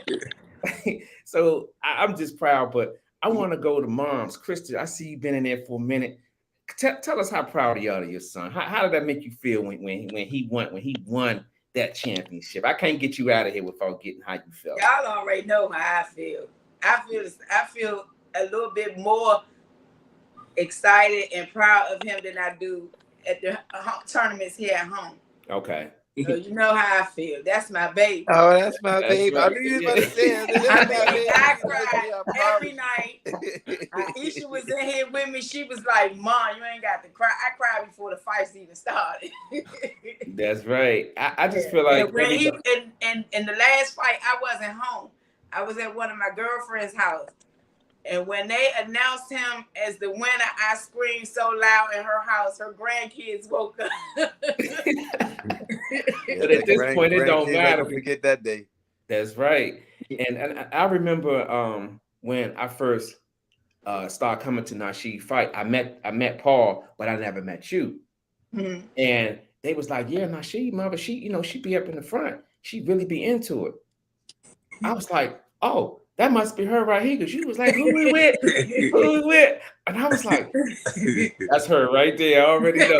So I'm just proud, but I want to go to Mom's. Krista, I see you been in there for a minute. Tell us how proud you are of your son. How did that make you feel when he won that championship? I can't get you out of here without getting how you felt. Y'all already know how I feel. I feel a little bit more excited and proud of him than I do at the tournaments here at home. Okay. So you know how I feel. That's my baby. Oh, that's my baby. right. I knew you was about to say it. I cried every night. Aisha was in here with me. She was like, "Mom, you ain't got to cry." I cried before the fights even started. That's right. I just feel like and when in the last fight, I wasn't home. I was at one of my girlfriend's house. And when they announced him as the winner, I screamed so loud in her house, her grandkids woke up. But at this point, it don't matter. Forget that day. That's right. And I remember when I first started coming to Nasheed fight, I met Paul, but I never met you. Mm-hmm. And they was like, "Yeah, Nasheed, mother, she be up in the front. She really be into it." I was like, "Oh, that must be her right here," because you was like, "Who we with? Who we with?" And I was like, "That's her right there. I already know."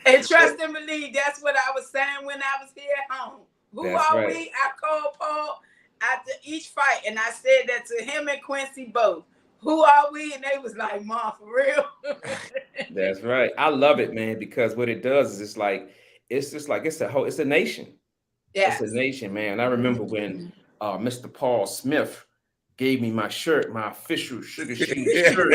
And trust and believe, that's what I was saying when I was here at home. Who That's are right. we? I called Paul after each fight, and I said that to him and Quincy both. Who are we? And they was like, "Mom, for real." That's right. I love it, man, because what it does is it's a nation. Yes. It's a nation, man. I remember when Mr. Paul Smith gave me my shirt, my official Sugarsheed shirt.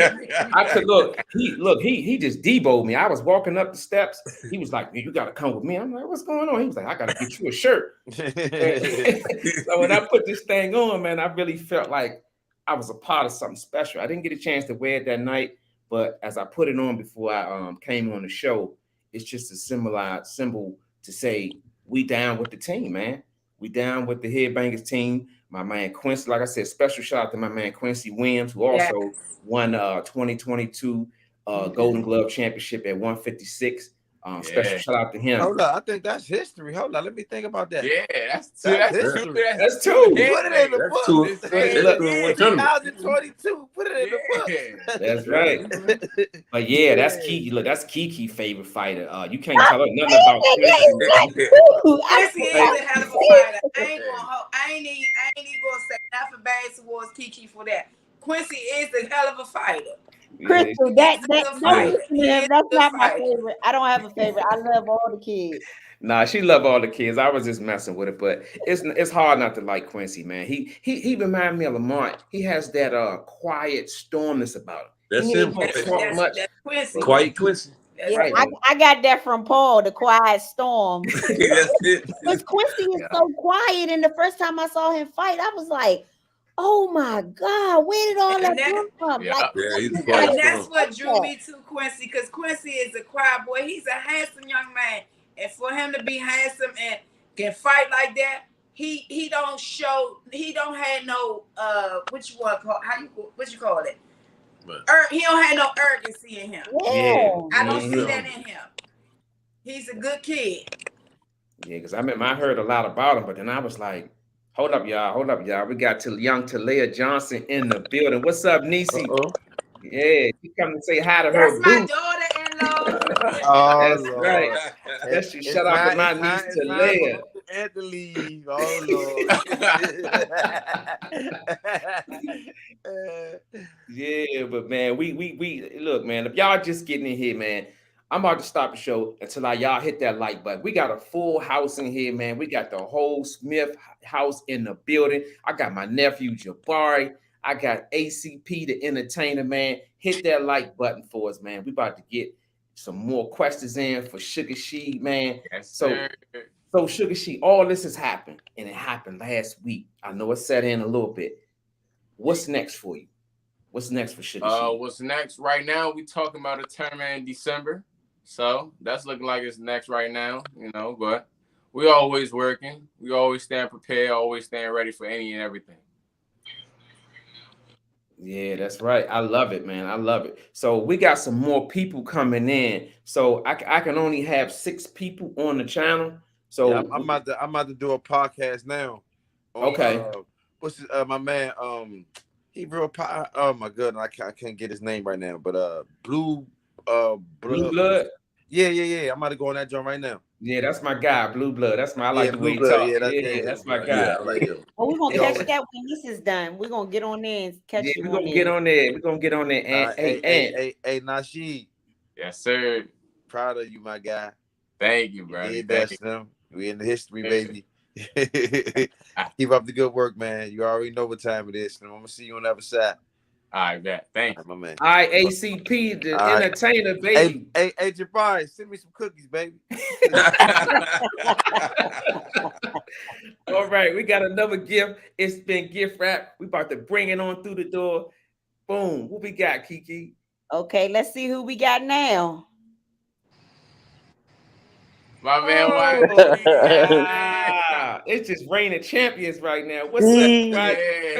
I could he just deboed me. I was walking up the steps. He was like, "You gotta come with me." I'm like, "What's going on?" He was like, "I gotta get you a shirt." So when I put this thing on, man, I really felt like I was a part of something special. I didn't get a chance to wear it that night, but as I put it on before I came on the show, it's just a symbol to say we down with the team, man. We down with the Headbangers team. My man Quincy, like I said, special shout out to my man Quincy Williams, who also won 2022 Golden Glove Championship at 156. Special shout out to him. Hold on, I think that's history. Hold on, let me think about that. Yeah, that's history. That's two. Put it in the book. That's 2022. Put it in the book. That's right. But yeah, that's Kiki. Look, that's Kiki favorite fighter. You can't tell her nothing about Quincy. Quincy is a hell of a fighter. I ain't even gonna say nothing bad towards Kiki for that. Quincy is a hell of a fighter. Crystal, that's not my favorite. I don't have a favorite. I love all the kids. Nah, she love all the kids. I was just messing with it, but it's hard not to like Quincy, man. He reminded me of Lamont. He has that quiet stormness about him. That's him. That's Quincy. Quiet Quincy. That's Yeah, it. I got that from Paul, the Quiet Storm. That's it. Because Quincy is so quiet, and the first time I saw him fight, I was like, "Oh my God, where did all that And that- come from?" Yeah. Like, Yeah, he's a I quiet And just that's storm. what drew me to Quincy, because Quincy is a quiet boy. He's a handsome young man, and for him to be handsome and can fight like that, he don't have no what you call it? Right. He don't have no urgency in him. yeah. I don't see Mhm. that in him. He's a good kid. Yeah, because I remember I heard a lot about him, but then I was like, hold up, y'all. We got young Taleya Johnson in the building. What's up, Nisi? Uh-oh. Yeah, she come to say hi to That's her my boo. daughter-in-law. Oh That's right. Lord. Especially shout out to my niece It's time for Taleya. Uncle Ed to leave. Oh Lord. Yeah, but man, we look, man. If y'all just getting in here, man, I'm about to stop the show until y'all hit that like button. We got a full house in here, man. We got the whole Smith house in the building. I got my nephew Jabari. I got ACP the entertainer, man. Hit that like button for us, man. We about to get some more questions in for Sugarsheed, man. Yes, So sir. Sugarsheed, all this has happened, and it happened last week. I know it set in a little bit. What's next for you? What's next for Sugarsheed? What's next? Right now, we talking about a tournament in December. So that's looking like it's next right now, but we always working. We always stand prepared, always stand ready for any and everything. Yeah, that's right. I love it, man. I love it. So we got some more people coming in. So I can only have 6 people on the channel. So Yeah, I'm about to do a podcast now. Okay. What's my man? He real oh my goodness, I can't get his name right now, but Blue Blood. Yeah. I'm about to go on that joint right now. Yeah, that's my guy, Blue Blood. That's I like the way Blue he Blood. talk. Yeah, That's my guy. Yeah, I like him. Oh, we're gonna He catch always- that when this is done. We're gonna get on there and catch Yeah, you we're on gonna there. get on there. We're gonna get on there. And Hey, Nasheed. Yes, sir. Proud of you, my guy. Thank you, bro. Yeah, that's them. We in the history, baby. Keep up the good work, man. You already know what time it is. I'm gonna see you on the other side. I bet. Thank you, my man. All right, ACP, the entertainer, baby. Hey, Jabari, send me some cookies, baby. All right, we got another gift. It's been gift wrap. We about to bring it on through the door. Boom. What we got, Kiki? Okay, let's see who we got now. my man. It's just raining champions right now. What's up, Pat?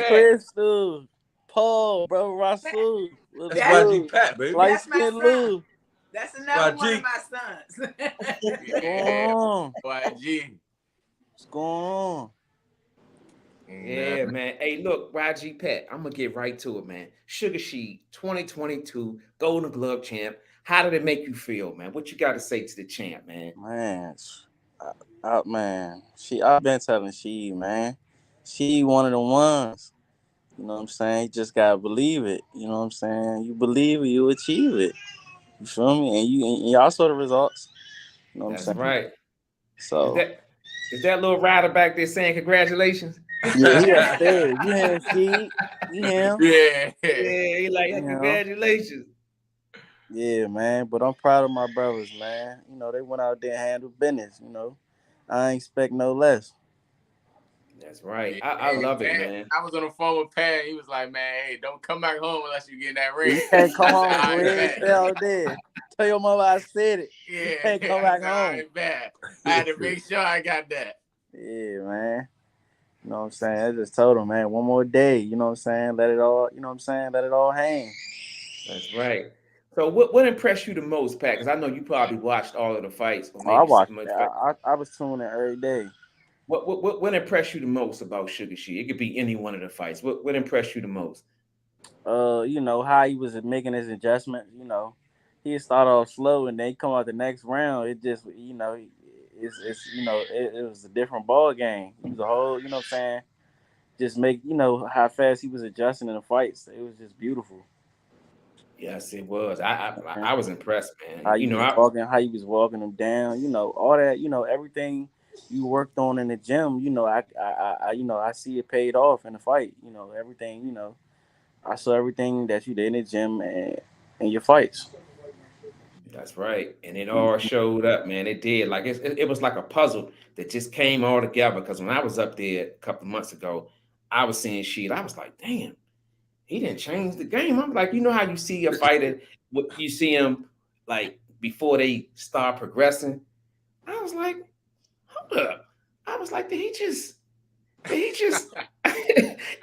Crystal, Paul, bro, Rasul. That's YG Pat, baby. Light skin Lou. That's another one of my sons. YG. What's going on? Yeah, man. Hey, look, YG Pat, I'm gonna get right to it, man. Sugarsheed 2022 Golden Glove champ. How did it make you feel, man? What you got to say to the champ, man? Man, I've been telling she, man. She one of the ones. You know what I'm saying? You just gotta believe it. You know what I'm saying? You believe it, you achieve it. You feel me? And y'all saw the results. You know what I'm saying? That's right. So is that little rider back there saying congratulations? Yeah, he upstairs. You him, Sheed. You him. Yeah, he like congratulations. Yeah, man. But I'm proud of my brothers, man. You know, they went out there and handled business, you know. I ain't expect no less. That's right. I love it, man. I was on the phone with Pat. He was like, man, hey, don't come back home unless you get in that ring. You can't come home, man. Stay out there. Tell your mother I said it. Yeah, you can't come back home. I had to make sure I got that. Yeah, man. You know what I'm saying? I just told him, man, one more day. You know what I'm saying? Let it all, you know what I'm saying? Let it all hang. That's right. So what impressed you the most, Pat? Because I know you probably watched all of the fights. Or maybe I watched. I was tuning in every day. What impressed you the most about Sugarsheed? It could be any one of the fights. What impressed you the most? You know, how he was making his adjustments. You know, he start off slow and then come out the next round. It just, you know, it was a different ball game. It was a whole, you know what I'm saying? Just make, you know, how fast he was adjusting in the fights. It was just beautiful. Yes, it was. I was impressed, man. How he was walking them down, you know, all that, you know, everything you worked on in the gym, you know, I see it paid off in the fight. You know, everything, you know, I saw everything that you did in the gym and your fights. That's right. And it all showed up, man. It did. Like it was like a puzzle that just came all together. Because when I was up there a couple of months ago, I was seeing Sheed. I was like, damn, he didn't change the game. I'm like, you know how you see a fighter, you see him like before they start progressing. I was like, hold up. I was like, did he just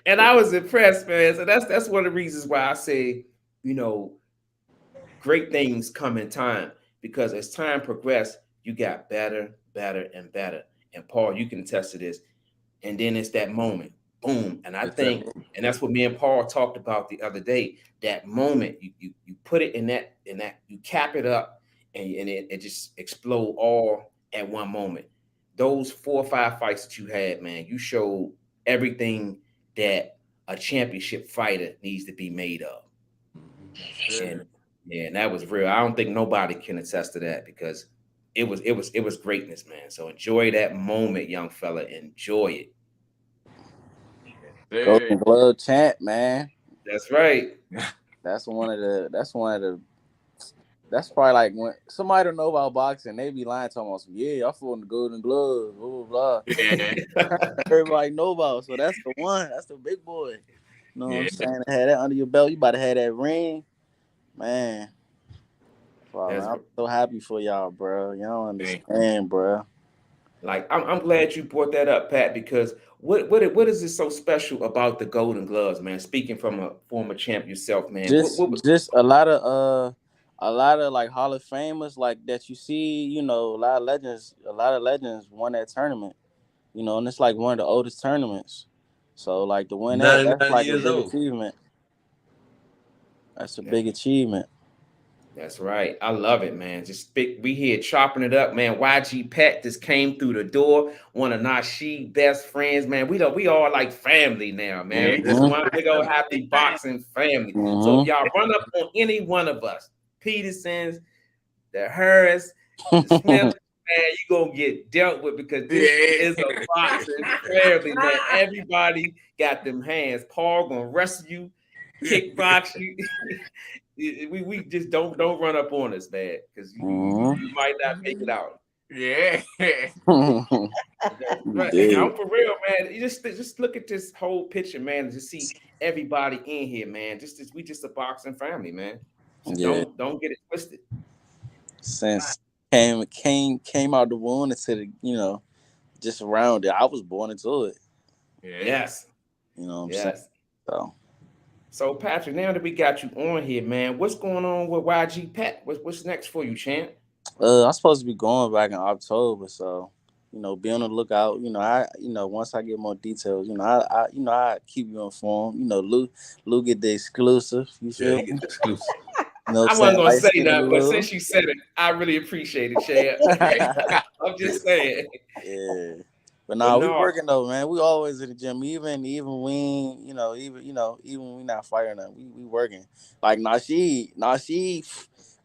and I was impressed, man. So that's one of the reasons why I say, you know, great things come in time, because as time progressed, you got better, better, and better. And Paul, you can attest to this. And then it's that moment, boom. And I think, and that's what me and Paul talked about the other day. That moment, you put it in that, you cap it up, and it just explode all at one moment. Those 4 or 5 fights that you had, man, you showed everything that a championship fighter needs to be made of. And yeah, and that was real. I don't think nobody can attest to that, because it was greatness, man. So enjoy that moment, young fella. Enjoy it. Golden Glove champ, man. That's right. That's probably like when somebody don't know about boxing, they be lying talking about, yeah, I fought in the Golden Gloves, blah blah blah. Yeah. Everybody know about. So that's the one. That's the big boy. You know what I'm saying? To have that under your belt, you about to have that ring, man. Wow, man, I'm so happy for y'all, bro. Y'all don't understand, bro. Like I'm glad you brought that up, Pat, because what is it so special about the Golden Gloves, man? Speaking from a former champ yourself, man. Just a lot of like Hall of Famers like that you see, you know, a lot of legends won that tournament, you know, and it's like one of the oldest tournaments. So like to win that's like a big achievement. That's a big achievement. That's right. I love it, man. We here chopping it up, man. YG Pat just came through the door. One of Nasheed's best friends, man. We all like family now, man. We just one big old happy boxing family. So if y'all run up on any one of us, Petersons, the Harris, the Smith, man, you gonna get dealt with, because this is a boxing family, man. Everybody got them hands. Paul gonna wrestle you, kickbox you. We just don't run up on us, man, because you might not make it out. Yeah. Right. I'm for real, man. You just look at this whole picture, man, and just see everybody in here, man. We just a boxing family, man. So don't get it twisted. Since came out the womb into the, you know, just around it. I was born into it. Yes. You know what I'm saying? So Patrick, now that we got you on here, man, what's going on with YG Pat? What's next for you, champ? I'm supposed to be going back in October, so you know, be on the lookout. You know, once I get more details, I keep you informed. You know, Lou get the exclusive. You feel? Get the exclusive. You know I wasn't gonna say that, but since you said it, I really appreciate it, champ. I'm just saying. Yeah. But no, we working though, man. We always in the gym, even when we not fighting them, we working. Like Nasheed,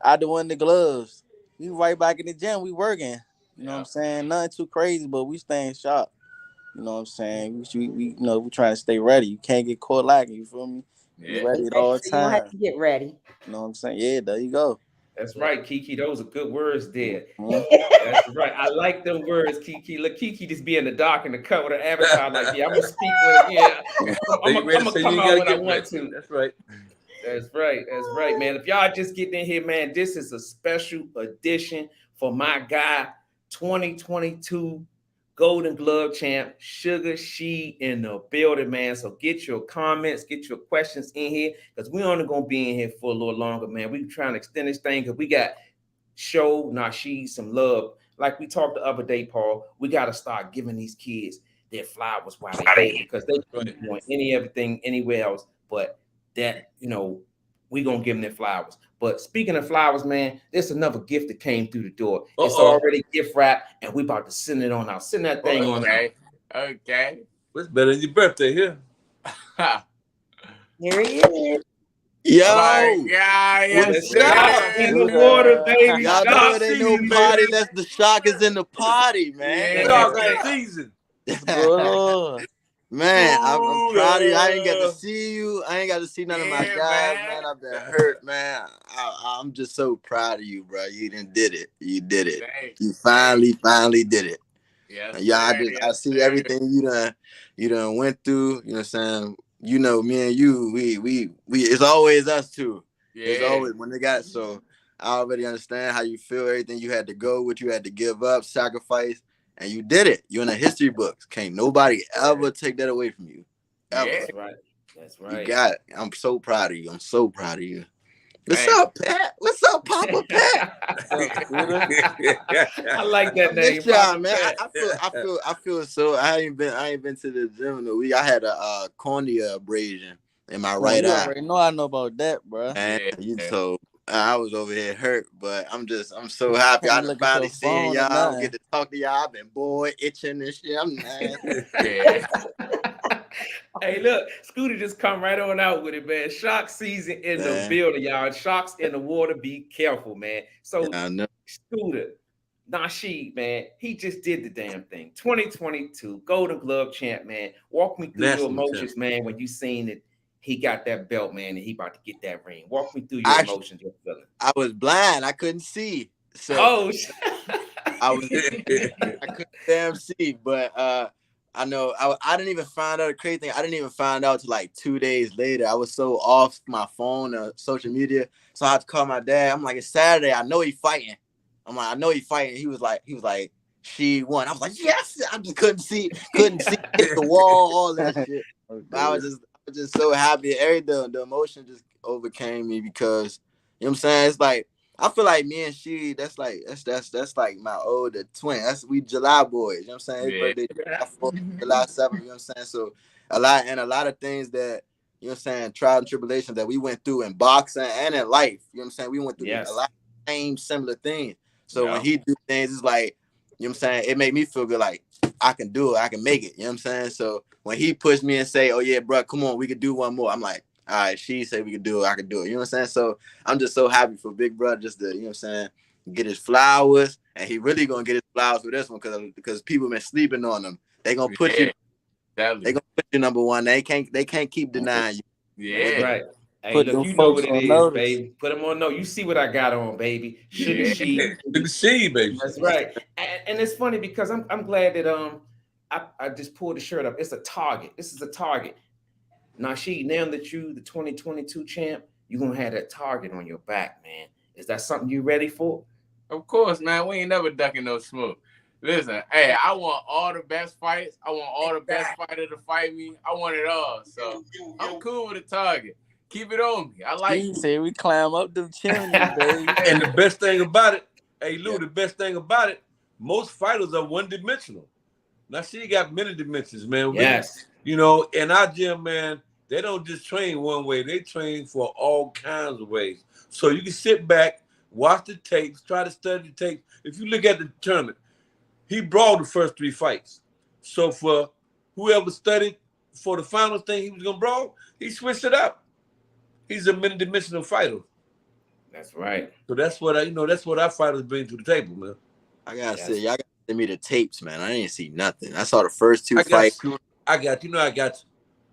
I the one the gloves. We right back in the gym, we working. You know what I'm saying? Nothing too crazy, but we staying sharp. You know what I'm saying? We trying to stay ready. You can't get caught lacking. You feel me? Be ready at all times. You don't have to get ready. You know what I'm saying? Yeah, there you go. That's right, Kiki. Those are good words there. That's right. I like them words, Kiki. Look, Kiki just be in the dark in the cut with an avatar like, I'm gonna speak with it. Yeah, I'm gonna come out when I want to. That's right. That's right, man. If y'all just getting in here, man, this is a special edition for my guy, 2022 Golden Glove champ, Sugarsheed in the building, man. So get your comments, get your questions in here, because we're only going to be in here for a little longer, man. We're trying to extend this thing because we got show Nasheed some love. Like we talked the other day, Paul, we got to start giving these kids their flowers while they're here, because they can do everything anywhere else. But that, we're going to give them their flowers. But speaking of flowers, man, there's another gift that came through the door. It's already gift wrapped, and we about to send it on out. Send that thing on out. Okay. What's better than your birthday here? Here he is. Yo, yes, in the water, baby. Y'all know it ain't no party unless the shark is in the party, man. Shark season. Man, I'm proud of you. I ain't got to Scooter. see you. I ain't got to see none of my Yeah, guys, man. man. I've been hurt, man. I'm just so proud of you, bro. You did it. You did it. Thanks. You finally did it. Yes, And yeah, sir. I see everything you done went through. You know what I'm saying? You know, me and you, we it's always us two. Yeah. It's always when they got so I already understand how you feel, everything you had to go, what you had to give up, sacrifice, and you did it. You're in the history books. Can't nobody ever take that away from you. Ever. Yeah. That's right. That's right. You got it. I'm so proud of you. I'm so proud of you. What's Thanks. up, Pat? What's up, Papa Pat? I like that I name, miss y'all, Papa man. Pat. I feel so. I ain't been to the gym in a week. I had a cornea abrasion in my right you eye. already know I know about that, bro. And Yeah. so I was over here hurt, but I'm so happy. I done finally seen y'all. I don't get to talk to y'all. I've been itching and shit. I'm mad. Yeah. Hey, look, Scooter just come right on out with it, man. Shark season in the building, y'all. Sharks in the water. Be careful, man. So, Scooter, Nasheed, man, he just did the damn thing. 2022 Golden Glove champ, man. Walk me through your emotions, man, when you seen it. He got that belt, man, and he about to get that ring. Walk me through your emotions, your feeling. I was blind. I couldn't see. So I couldn't damn see, but I know I didn't even find out the crazy thing. I didn't even find out till like 2 days later. I was so off my phone or social media. So I had to call my dad. I'm like, it's Saturday. I know he's fighting. I'm like, I know he's fighting. He was like, she won. I was like, yes. I just couldn't see hit the wall, all that shit. But I was just so happy. The emotion just overcame me because you know what I'm saying? It's like I feel like me and she, that's like my older twin. We July boys, you know what I'm saying? His birthday July 7th, you know what I'm saying? So a lot of things that, you know what I'm saying, trials and tribulations that we went through in boxing and in life, you know what I'm saying? We went through a lot of same similar things. So when he do things, it's like, you know what I'm saying, it made me feel good, like I can do it, I can make it, you know what I'm saying? So when he pushed me and say, oh yeah, bro, come on, we could do one more, I'm like, all right, she said we could do it, I could do it. You know what I'm saying? So I'm just so happy for Big Brother just to, you know what I'm saying, get his flowers. And he really gonna get his flowers for this one because people been sleeping on him. They gonna put you number one. They can't keep denying you. Yeah. Right. Hey, Put look, them you know what folks it on is, notice. baby. Put them on note. You see what I got on, baby. Sugarsheed. Sugarsheed, baby. That's right. And it's funny because I'm glad that I just pulled the shirt up. It's a target. This is a target. Nasheed, now that you the 2022 champ, you're gonna have that target on your back, man. Is that something you ready for? Of course, man. We ain't never ducking no smoke. Listen, hey, I want all the best fights. I want all the best fighter to fight me. I want it all. So I'm cool with the target. Keep it on me. I like He said we climb up the chimney, baby. And the best thing about it, hey Lou, the best thing about it, most fighters are one-dimensional. Now she got many dimensions, man. Yes. You know, in our gym, man, they don't just train one way. They train for all kinds of ways. So you can sit back, watch the tapes, try to study the tapes. If you look at the tournament, he brawled the first 3 fights. So for whoever studied for the final thing he was going to brawl, he switched it up. He's a many-dimensional fighter. That's right. So that's what that's what our fighters bring to the table, man. I gotta say, y'all gotta send me the tapes, man. I didn't see nothing. I saw the first 2 fights. I got you. I got you.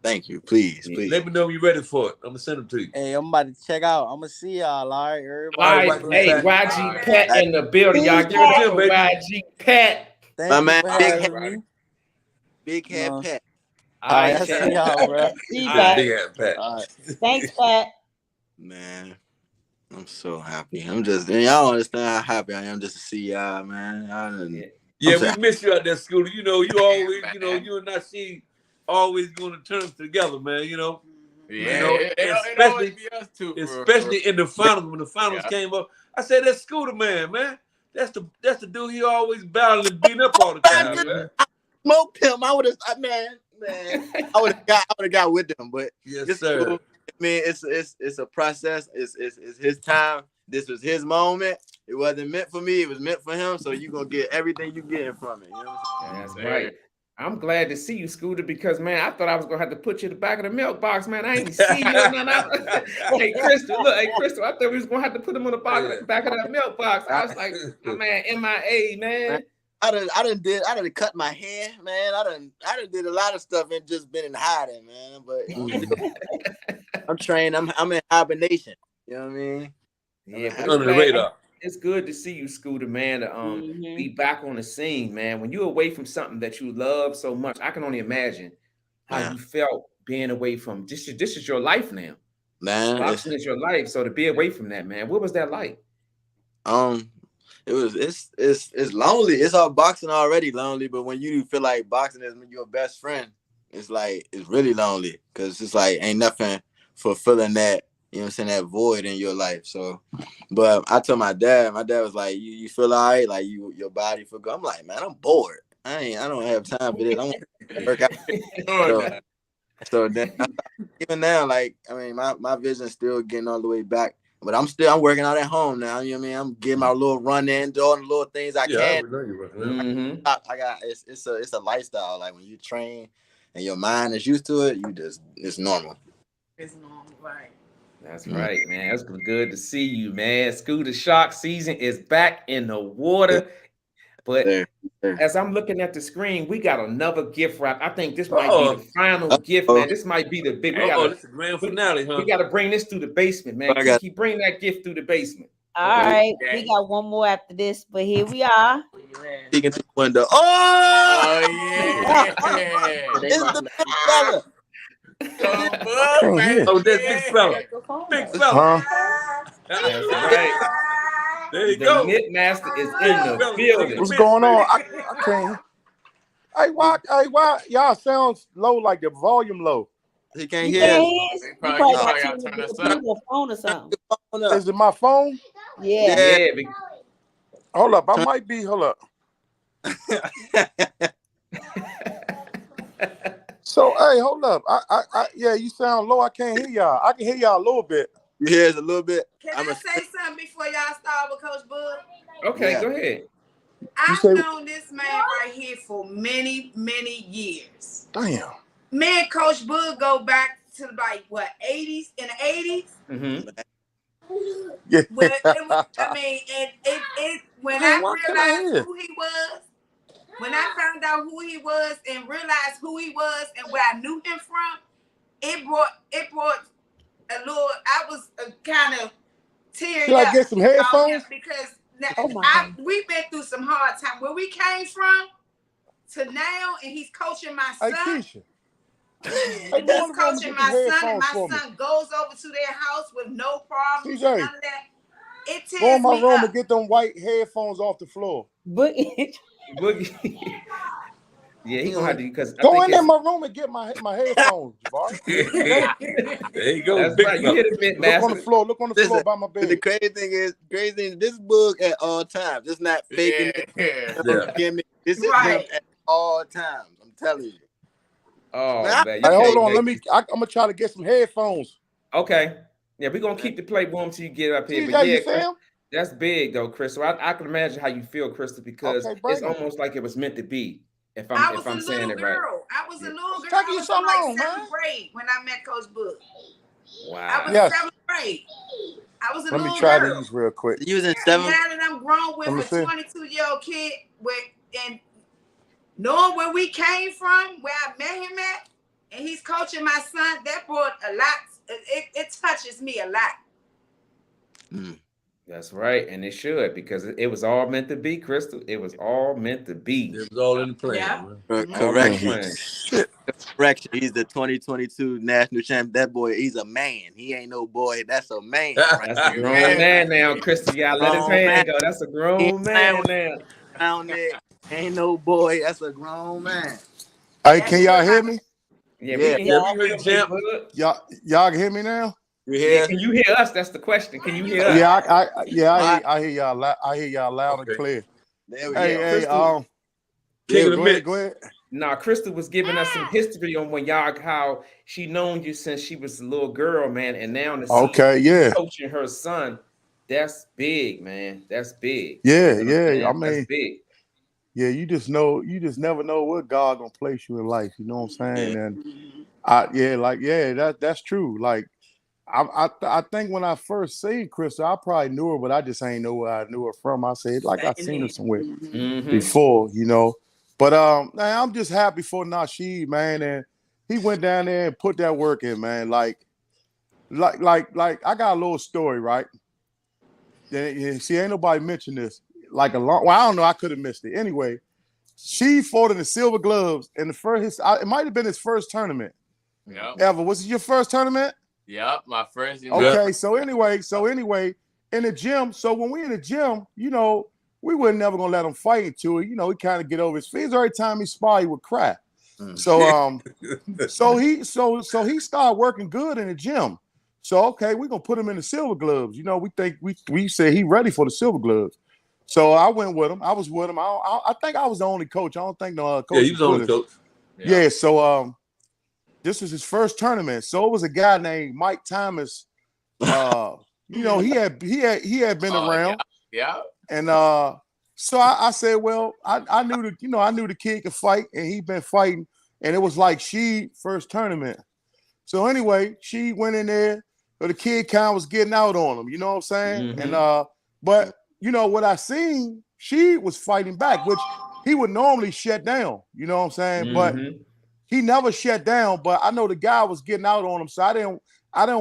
Thank you. Please. Let me know when you're ready for it. I'm gonna send them to you. Hey, I'm about to check out. I'm gonna see y'all. All right, everybody. All right. Hey, YG Pat in the building, y'all. Give it up for YG Pat. Thank you for having me. Big head Pat. All right, I see y'all, bro. See you, Pat. Big head Pat. All right. Thanks, Pat. Man, I'm so happy. Y'all don't understand how happy I am just to see y'all, man. Yeah, we miss you out there, Scooter. You know, you always, you and Nasheed always going to turn together, man. You know, yeah, it always be us two, especially in the finals when the finals came up. I said, "That's Scooter, man. That's the dude. He always battling and beating up all the time, man." Smoked him. I would have, man. I would have got with them, but yes, sir. Cool. I mean, it's a process. It's his time. This was his moment. It wasn't meant for me. It was meant for him. So you're going to get everything you getting from it. You know what I'm saying? That's right. I'm glad to see you, Scooter, because, man, I thought I was going to have to put you in the back of the milk box, man. I ain't see you. Hey, Crystal, look. Hey, Crystal, I thought we was going to have to put him on the back of that milk box. I was like, my man, MIA, man. I done cut my hair, man. I done did a lot of stuff and just been in hiding, man. But I'm trained. I'm in hibernation. You know what I mean? Yeah, but under the radar. it's good to see you, Scooter, man, to be back on the scene, man. When you're away from something that you love so much, I can only imagine how you felt being away from this is your life now. Man, boxing is your life. So to be away from that, man, what was that like? It's lonely. It's all boxing already lonely, but when you feel like boxing is your best friend, it's like it's really lonely because it's like ain't nothing fulfilling that, you know what I'm saying, that void in your life. So, but I told my dad was like, you feel all right, like your body feel good. I'm like, man, I'm bored. I don't have time for this. I want to work out. So then even now, like, I mean, my vision's still getting all the way back. But I'm working out at home now. You know what I mean? I'm getting my little run in, doing the little things I can. I got it's a lifestyle. Like when you train and your mind is used to it, it's normal. It's normal, right? That's right, man. It's good to see you, man. Scooter Shock season is back in the water. But as I'm looking at the screen, we got another gift wrap. I think this might be the final gift, man. This might be the big. This is the grand finale, huh? We got to bring this through the basement, man. Kiki, bring that gift through the basement. All right, we got one more after this, but here we are. Peeking through the window. Oh yeah! It's the big fella. Oh, that's big fella. Big fella. That's right. There you the go. Knit Master is in the building. What's going on? I can't. Hey, why y'all sound low, like the volume low? He can't hear. You probably got your phone or something. Is it my phone? Yeah. Hold up, I might be. Hold up. So, hey, hold up. Yeah, you sound low. I can't hear y'all. I can hear y'all a little bit. You hear us a little bit. Can I say something before y'all start with Coach Bud? Okay, go ahead. I've known this man right here for many, many years. Damn. Me and Coach Bud go back to like what, 80s? In the 80s? Mm-hmm. Yeah. When I realized who he was, when I found out who he was and realized who he was and where I knew him from, it brought a little. I was kind of teared Should up. I get some headphones? Because we've been through some hard time. Where we came from to now, and he's coaching my son. Keisha. He's coaching my son, and my son goes over to their house with no problems. None of that. It tears go in my room up. and get them white headphones off the floor. Boogie. Yeah, he gonna have to because go in my room and get my headphones, Jabari. There you go. That's right. You hit a bit, Look on the floor. Look on the floor by my bed. The crazy thing is, this book at all times. It's not faking it. This is him at all times. I'm telling you. Oh man. Hey, hold on. I'm gonna try to get some headphones. Okay. Yeah, we're gonna keep the playroom till you get up here. But yeah, that's big though, Crystal. I can imagine how you feel, Crystal, because it's almost like it was meant to be. If I'm saying it right. I was a little girl. I was in like seventh grade when I met Coach Bud. Wow. I was in seventh grade. I was a little girl. Let me try these real quick. You was in seventh. Now that I'm grown with a 22-year-old kid and knowing where we came from, where I met him at, and he's coaching my son, that brought a lot. It touches me a lot. That's right, and it should, because it was all meant to be, Crystal. It was all meant to be. It was all in the plan. Yeah. Correction. He's the 2022 national champion. That boy, he's a man. He ain't no boy. That's a man. That's a grown man now, Crystal. You gotta let his hand go. That's a grown man now. Down there, ain't no boy. That's a grown man. Hey, can y'all hear me? Yeah, we can hear you. Y'all can hear me now? Yeah, can you hear us? That's the question. Can you hear us? Yeah, I hear y'all. I hear y'all loud and clear. There we go. Go ahead. Nah, Crystal was giving us some history on how she known you since she was a little girl, man, and now coaching her son. That's big, man. That's big. Yeah. I mean, that's big. Yeah, you just never know what God gonna place you in life. You know what I'm saying? And that's true. Like, I think when I first seen Crystal, I probably knew her, but I just ain't know where I knew her from. I said like I seen her somewhere before, you know. But man, I'm just happy for Nasheed, man, and he went down there and put that work in, man. Like I got a little story, right? See, ain't nobody mentioned this. Like I don't know, I could have missed it. Anyway, she fought in the Silver Gloves in the first. It might have been his first tournament ever. Was it your first tournament? Yep, my first. Okay, so anyway, in the gym. So when we in the gym, you know, we were never gonna let him fight into it. You know, he kind of get over his fears. Every time he spar, he would cry. So so he started working good in the gym. So okay, we're gonna put him in the Silver Gloves. You know, we think we said he ready for the Silver Gloves. So I went with him. I was with him. I think I was the only coach. I don't think no other coach. Yeah, he was the only coach. Yeah. So this was his first tournament. So it was a guy named Mike Thomas. You know, he had been around. Yeah. And so I said, well, I knew the kid could fight, and he'd been fighting, and it was like she first tournament. So anyway, she went in there, but the kid kind of was getting out on him, you know what I'm saying? Mm-hmm. And but you know what I seen, she was fighting back, which he would normally shut down, you know what I'm saying? Mm-hmm. But he never shut down. But I know the guy was getting out on him, so I didn't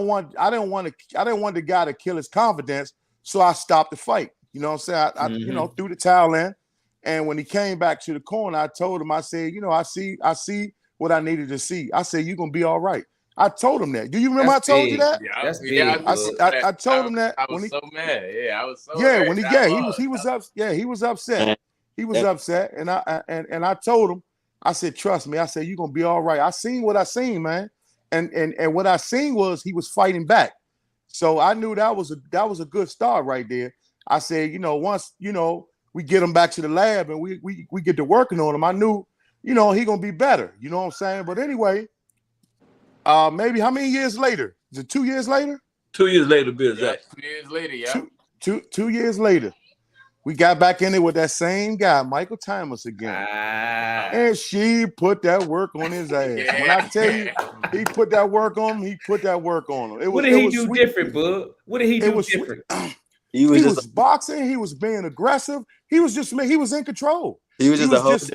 want the guy to kill his confidence. So I stopped the fight. You know what I'm saying? I you know, threw the towel in. And when he came back to the corner, I told him, I said, you know, I see what I needed to see. I said, you're gonna be all right. I told him that. Do you remember I told you that? Yeah, that's big. Yeah, I told him that. I was so mad. Yeah, I was so yeah, mad. when he was upset. He was upset. And I told him, I said, trust me. I said, you're gonna be all right. I seen what I seen, man. And what I seen was he was fighting back. So I knew that was a good start right there. I said, you know, once, you know, we get him back to the lab and we get to working on him, I knew, you know, he gonna be better. You know what I'm saying? But anyway, maybe how many years later? Is it 2 years later? 2 years later, Bill. Yeah, 2 years later, yeah. Two years later, we got back in it with that same guy, Michael Thomas again. And she put that work on his ass. Yeah. When I tell you, he put that work on him, What did he do different, bud? What did he do different? He was boxing. He was being aggressive. He was in control. He was just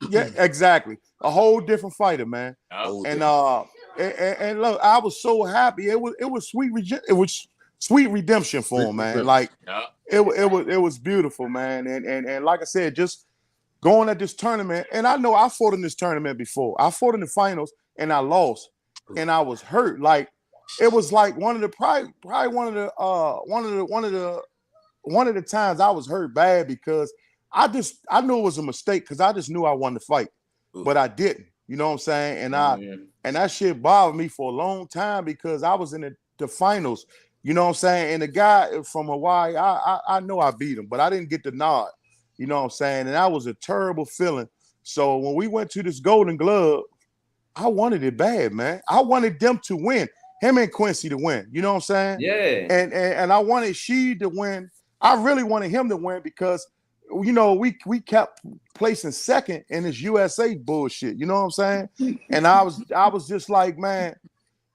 yeah, exactly. A whole different fighter, man. Oh, and look, I was so happy. It was sweet. It was sweet redemption for him, man. Like it was beautiful, man. And like I said, just going at this tournament. And I know I fought in this tournament before. I fought in the finals and I lost, and I was hurt. Like it was like one of the times I was hurt bad because I knew it was a mistake because I just knew I wanted to fight, but I didn't. You know what I'm saying? And that shit bothered me for a long time because I was in the finals. You know what I'm saying? And the guy from Hawaii, I know I beat him, but I didn't get the nod. You know what I'm saying? And that was a terrible feeling. So when we went to this Golden Glove, I wanted it bad, man. I wanted them to win. Him and Quincy to win. You know what I'm saying? Yeah. And I wanted she to win. I really wanted him to win because, you know, we kept placing second in this USA bullshit. You know what I'm saying? And I was just like, man,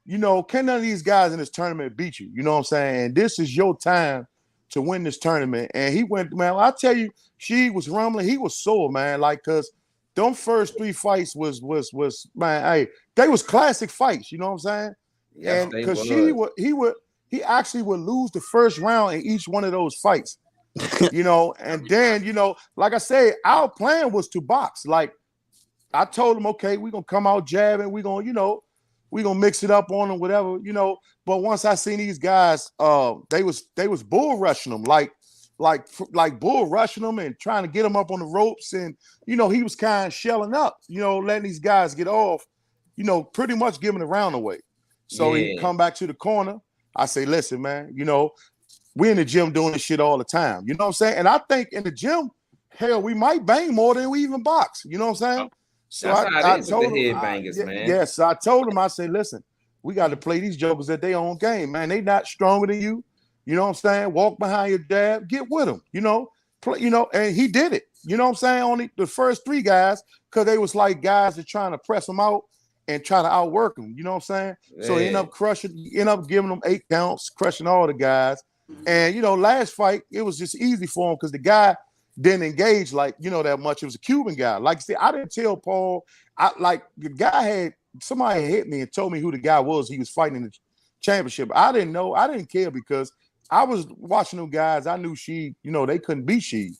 you know, can none of these guys in this tournament beat you? You know what I'm saying? And this is your time to win this tournament. And he went, man, I tell you, she was rumbling. He was sore, man. Like, cause them first 3 fights was man, hey, they was classic fights. You know what I'm saying? Yes, and because he actually would lose the first round in each one of those fights, you know. And then, you know, like I said, our plan was to box. Like I told him, okay, we're gonna come out jabbing, we're gonna mix it up on them, whatever, you know. But once I seen these guys, they was bull rushing them, like bull rushing them and trying to get them up on the ropes, and you know, he was kind of shelling up, you know, letting these guys get off, you know, pretty much giving the round away. So he come back to the corner. I say, listen, man, you know, we in the gym doing this shit all the time. You know what I'm saying? And I think in the gym, hell, we might bang more than we even box. You know what I'm saying? So I told him, man. Yes, I told him, I said, listen, we got to play these jokers at their own game, man. They not stronger than you. You know what I'm saying? Walk behind your dad, get with them, you know, play, you know, and he did it. You know what I'm saying? Only the first 3 guys, because they was like guys that trying to press him out. and try to outwork him. You know what I'm saying? Yeah. So he end up giving them 8 counts, crushing all the guys. And last fight, it was just easy for him because the guy didn't engage that much. It was a Cuban guy. Like I said, I didn't tell Paul. The guy somebody had hit me and told me who the guy was. He was fighting in the championship. I didn't know. I didn't care because I was watching them guys. I knew Sheed, they couldn't beat Sheed.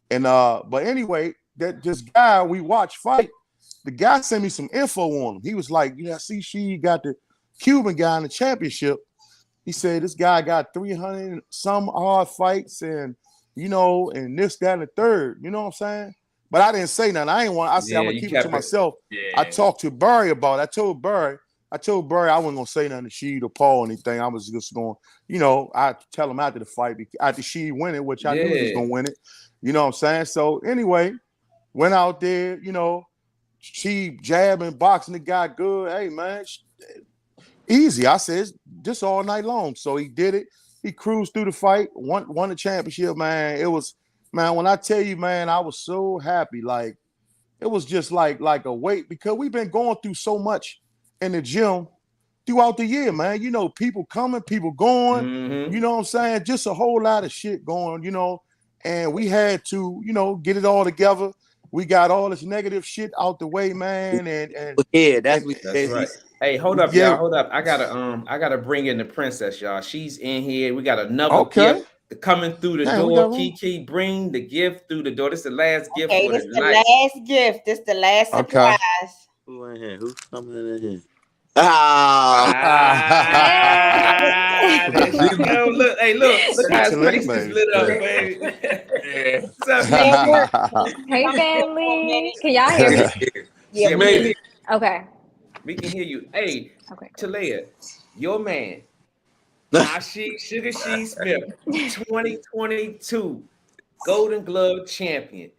And but anyway, this guy we watched fight, the guy sent me some info on him. He was like, I see Sheed got the Cuban guy in the championship. He said this guy got 300 some odd fights and and this, that, and the third. You know what I'm saying? But I didn't say nothing. I said I'm gonna keep it to myself. Yeah. I talked to Barry about it. I told Barry I wasn't gonna say nothing to Sheed or Paul or anything. I was just going, I tell him after the fight, after Sheed win it, which I knew he was gonna win it. You know what I'm saying? So anyway, went out there, Sheed jabbing, boxing the guy good. Hey man, easy. I said just all night long. So he did it. He cruised through the fight, won the championship, man. It was, man, when I tell you, man, I was so happy. Like, it was just like a weight because we've been going through so much in the gym throughout the year, man. People coming, people going, you know what I'm saying? Just a whole lot of shit going, and we had to, get it all together. We got all this negative shit out the way, man. And yeah, that's right. Hey, hold up, y'all. Hold up. I gotta bring in the princess, y'all. She's in here. We got another gift coming through the door. Kiki, bring the gift through the door. This is the last gift for this the night. Last gift. This the last surprise. Who in here? Who's coming in here? There she go. Look, look how his face is lit up, baby. What's up, Hey, family. Can y'all hear me? Yeah, we can hear you. Okay. We can hear you. Hey, okay. Taleya, your man, Nasheed Sugarsheed Smith, 2022 Golden Glove champion.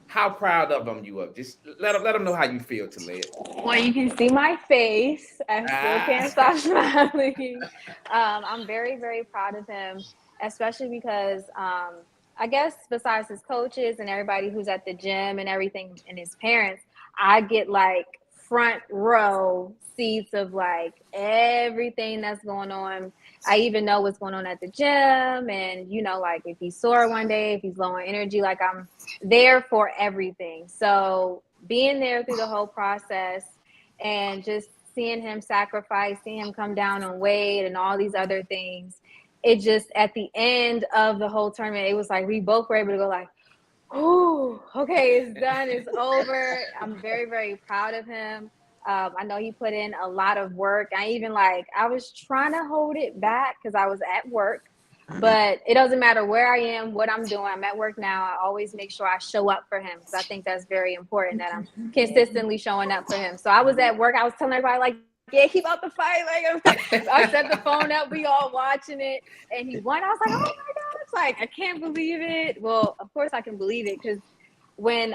How proud of him you are? Just let them know how you feel, Taleya. Well, you can see my face. I still can't stop smiling. I'm very, very proud of him, especially because I guess besides his coaches and everybody who's at the gym and everything and his parents, I get like front row seats of like everything that's going on. I even know what's going on at the gym, and like if he's sore one day, if he's low on energy, like I'm there for everything. So being there through the whole process and just seeing him sacrifice, seeing him come down on weight and all these other things, it just at the end of the whole tournament, it was like we both were able to go like, oh, okay, it's done, it's over. I'm very, very proud of him. I know he put in a lot of work. I was trying to hold it back because I was at work, but it doesn't matter where I am, what I'm doing. I'm at work now. I always make sure I show up for him because I think that's very important that I'm consistently showing up for him. So I was at work. I was telling everybody like, yeah, keep out the fight. Like I set the phone up. We all watching it, and he won. I was like, oh my god! It's like I can't believe it. Well, of course I can believe it because when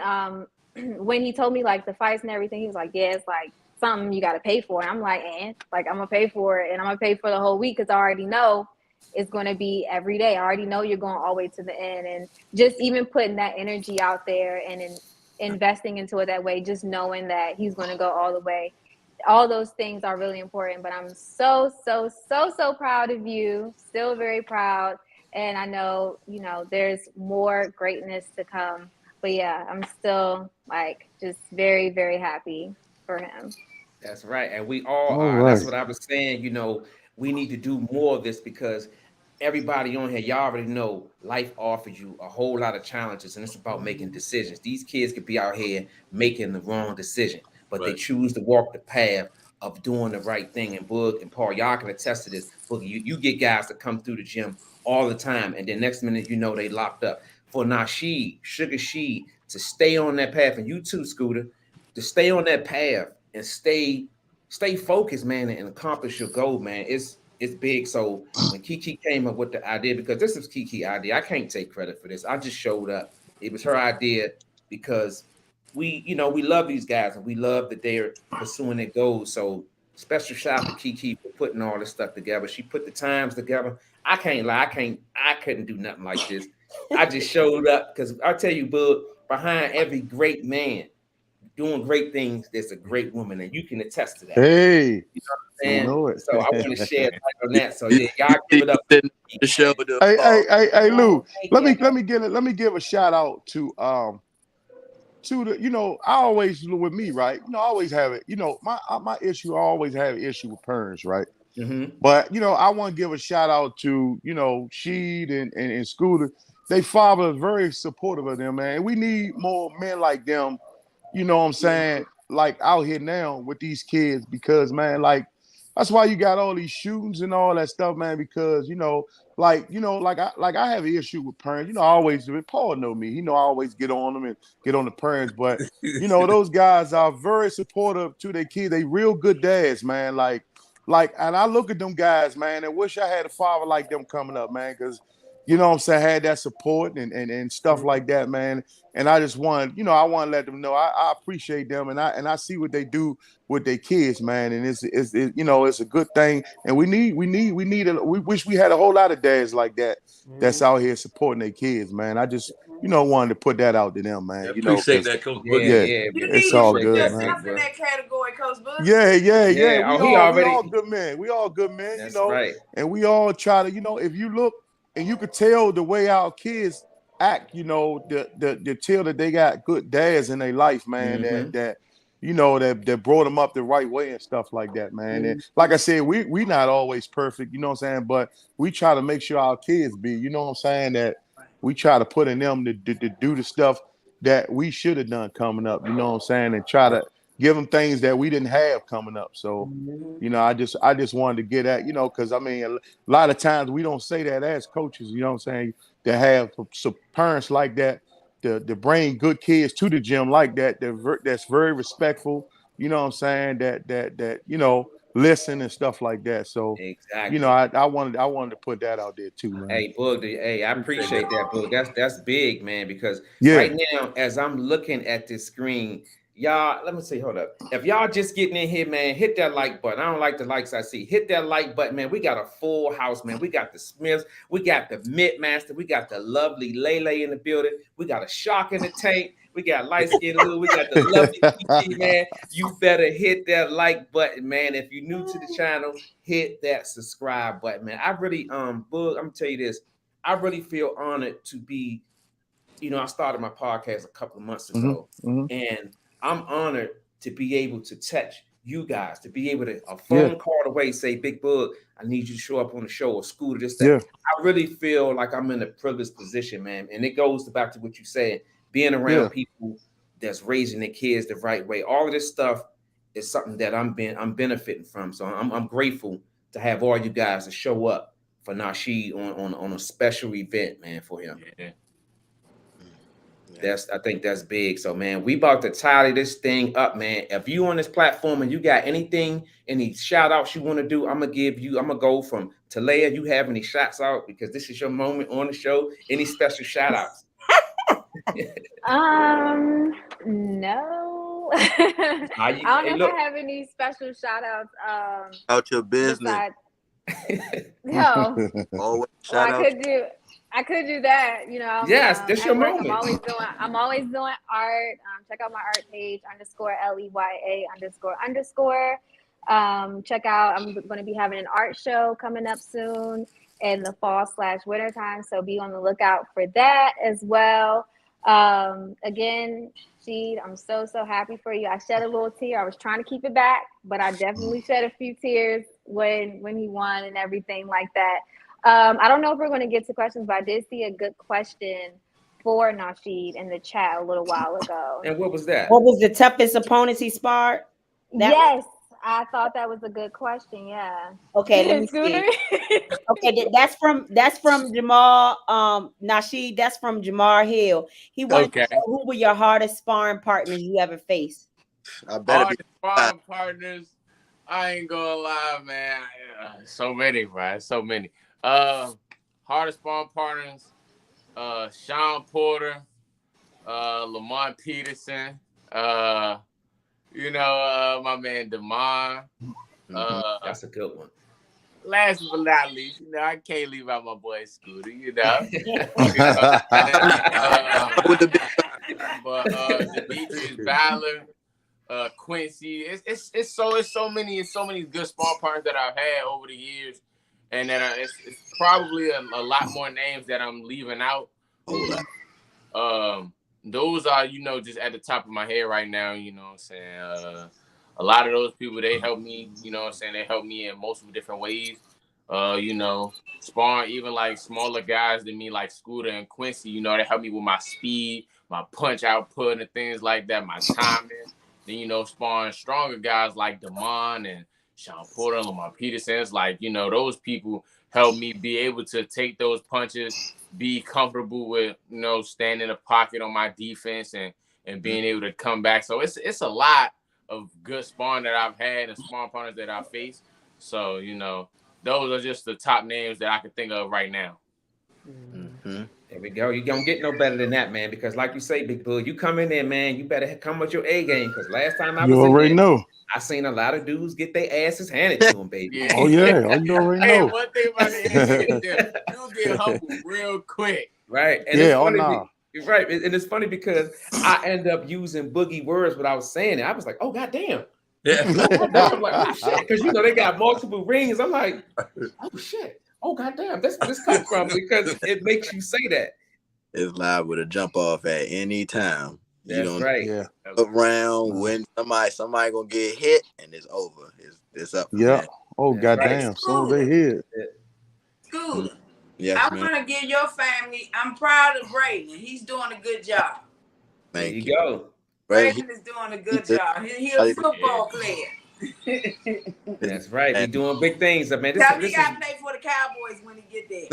he told me like the fights and everything, he was like, yeah, it's like something you got to pay for. And I'm like, I'm gonna pay for it, and I'm gonna pay for the whole week because I already know it's gonna be every day. I already know you're going all the way to the end, and just even putting that energy out there and investing into it that way, just knowing that he's gonna go all the way. All those things are really important, but I'm so proud of you. Still very proud. And I know, there's more greatness to come. But yeah, I'm still like just very, very happy for him. That's right. And we all are. Right. That's what I was saying. We need to do more of this because everybody on here, y'all already know life offers you a whole lot of challenges, and it's about making decisions. These kids could be out here making the wrong decision, but they choose to walk the path of doing the right thing. And Boog and Paul, y'all can attest to this. Boogie, you get guys that come through the gym all the time, and then next minute, they locked up. For Nasheed, Sugarsheed, to stay on that path, and you too, Scooter, to stay on that path and stay focused, man, and accomplish your goal, man. It's big. So when Kiki came up with the idea, because this is Kiki's idea, I can't take credit for this. I just showed up. It was her idea because we love these guys and we love that they're pursuing their goals. So special shout out to Kiki for putting all this stuff together. She put the times together. I can't lie. I couldn't do nothing like this. I just showed up because I tell you, Bud, behind every great man, doing great things. There's a great woman, and you can attest to that. Hey, you know what I'm saying? know it. So I want to share light on that. So yeah, y'all give it up. The show. Hey, Lou. Let me give a shout out to the, you know, I always, with me, right? You know, I always have it. You know, my issue, I always have an issue with parents, right? Mm-hmm. But you know, I want to give a shout out to, you know, Sheed and Scooter. They father is very supportive of them, man. We need more men like them, you know what I'm saying, like out here now with these kids, because man, like that's why you got all these shootings and all that stuff, man, because like I have an issue with parents. You know, I always do it. Paul know me. You know, I always get on them and get on the parents. But you know, those guys are very supportive to their kids. They real good dads, man. Like, and I look at them guys, man, and wish I had a father like them coming up, man, because you know what I'm saying, I had that support and stuff like that, man. And I just want, you know, I want to let them know I appreciate them, and I see what they do with their kids, man. And it's you know, it's a good thing. And we wish we had a whole lot of dads like that that's out here supporting their kids, man. I just, you know, wanted to put that out to them, man. You know, appreciate that, Coach Boogie. Yeah, it's all good, man. In that category, Coach Boogie. Yeah. We all good men. We all good men, That's you know. right. And we all try to, you know, if you look and you could tell the way our kids act, you know, the tell that they got good dads in their life, man, that you know, that brought them up the right way and stuff like that, man. And like I said, we not always perfect, you know what I'm saying, but we try to make sure our kids be, you know what I'm saying, that we try to put in them to do the stuff that we should have done coming up, you know what I'm saying, and try to give them things that we didn't have coming up. So, you know, I just wanted to get at, you know, because I mean, a lot of times we don't say that as coaches, you know what I'm saying, to have some parents like that, to bring good kids to the gym like that, that's very respectful, you know what I'm saying, that you know, listen and stuff like that. So, exactly, you know, I wanted to put that out there too, man. Hey, Boog, hey, I appreciate that, Boog. That's big, man, because Yeah. right now, as I'm looking at this screen, y'all, let me see, hold up. If y'all just getting in here, man, hit that like button. I don't like the likes I see. Hit that like button, man. We got a full house, man. We got the Smiths. We got the Midmaster. We got the lovely Lele in the building. We got a Shark in the tank. We got light skin Lou. We got the lovely PT, man. You better hit that like button, man. If you're new to the channel, hit that subscribe button, man. I really, Boog, I'm gonna tell you this. I really feel honored to be, you know, I started my podcast a couple of months ago, and I'm honored to be able to touch you guys, to be able to a phone call away, say, Big Boog, I need you to show up on the show, or Scooter, this, that. Yeah. I really feel like I'm in a privileged position, man. And it goes back to what you said, being around people that's raising their kids the right way. All of this stuff is something that I'm benefiting from. So I'm grateful to have all you guys to show up for Nasheed on a special event, man, for him. Yeah. I think that's big. So, man, we about to tally this thing up, man. If you on this platform and you got any shout outs you want to do, I'm gonna go from Taleya. You have any shots out, because this is your moment on the show. Any special shout outs? No. I don't know if I have any special shout outs. Out your business. No. Always shout out. I could do that, you know. Yes, that's your moment. I'm always doing art. Check out my art page _LEYA__. Check out. I'm going to be having an art show coming up soon in the fall/winter time. So be on the lookout for that as well. Again, Sheed, I'm so happy for you. I shed a little tear. I was trying to keep it back, but I definitely shed a few tears when he won and everything like that. I don't know if we're going to get to questions, but I did see a good question for Nasheed in the chat a little while ago. And what was that? What was the toughest opponents he sparred? Yes, I thought that was a good question. Yeah. Okay, let me see. Okay, that's from Jamal Nasheed. That's from Jamar Hill. He wanted to know, who were your hardest sparring partners you ever faced? I better be sparring partners. I ain't gonna lie, man. So many, right? So many. Hardest sparring partners, Sean Porter, Lamont Peterson, you know, my man Damon. That's a good one. Last but not least, you know, I can't leave out my boy Scooter, you know. But Demetrius Ballard, Quincy. It's so many good sparring partners that I've had over the years, and that it's probably a lot more names that I'm leaving out. Those are, you know, just at the top of my head right now. You know what I'm saying? A lot of those people, they help me. You know what I'm saying? They help me in multiple different ways. You know, sparring even like smaller guys than me, like Scooter and Quincy. You know, they help me with my speed, my punch output, and things like that. My timing. Then, you know, sparring stronger guys like Damon and Sean Porter, Lamont Peterson. It's like, you know, those people help me be able to take those punches, be comfortable with, you know, staying in the pocket on my defense and being able to come back. So it's a lot of good sparring that I've had and sparring partners that I've faced. So, you know, those are just the top names that I can think of right now. There we go. You don't get no better than that, man. Because like you say, Big Bull, you come in there, man, you better come with your A game. Because last time I was in there, I seen a lot of dudes get their asses handed to them, baby. Yeah. Oh yeah, you already know. Hey, one thing about the you'll get humbled real quick. Right. And it's funny, right. And it's funny because I end up using Boogie words when I was saying it. I was like, oh goddamn. Yeah. I'm like, oh shit. Because you know they got multiple rings. I'm like, oh shit. Oh goddamn, that's where this comes from, because it makes you say that. It's live with a jump off at any time. That's right. Yeah. Around when somebody gonna get hit and it's over. It's up. Yeah. Oh goddamn. So they hit. Scooter. Yes, I want to give your family. I'm proud of Braden. He's doing a good job. There you go. Braden is doing a good job. He's a football player. That's right. We're doing big things. I mean, Tell me, gotta play for the Cowboys when he get there.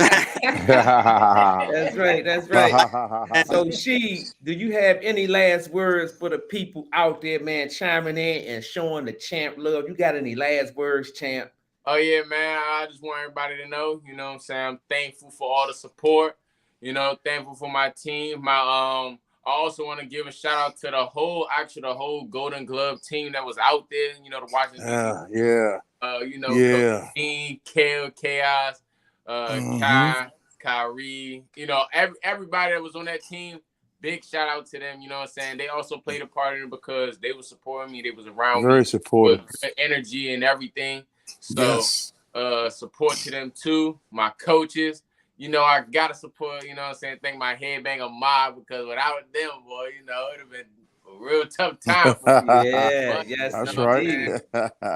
That's right. That's right. So, She, do you have any last words for the people out there, man, chiming in and showing the champ love? You got any last words, champ? Oh yeah, man. I just want everybody to know, you know what I'm saying? I'm thankful for all the support. You know, thankful for my team. I also want to give a shout out to the whole Golden Glove team that was out there, you know, the Washington. You know, King, Kale, Chaos, Kai, Kyrie, you know, everybody that was on that team, big shout out to them, you know what I'm saying? They also played a part in it because they were supporting me. They was around me. Very supportive. With good energy and everything. So support to them too. My coaches. You know, I gotta support, you know what I'm saying, thank my headbanger mob, because without them, boy, you know, it'd have been a real tough time for me. That's right.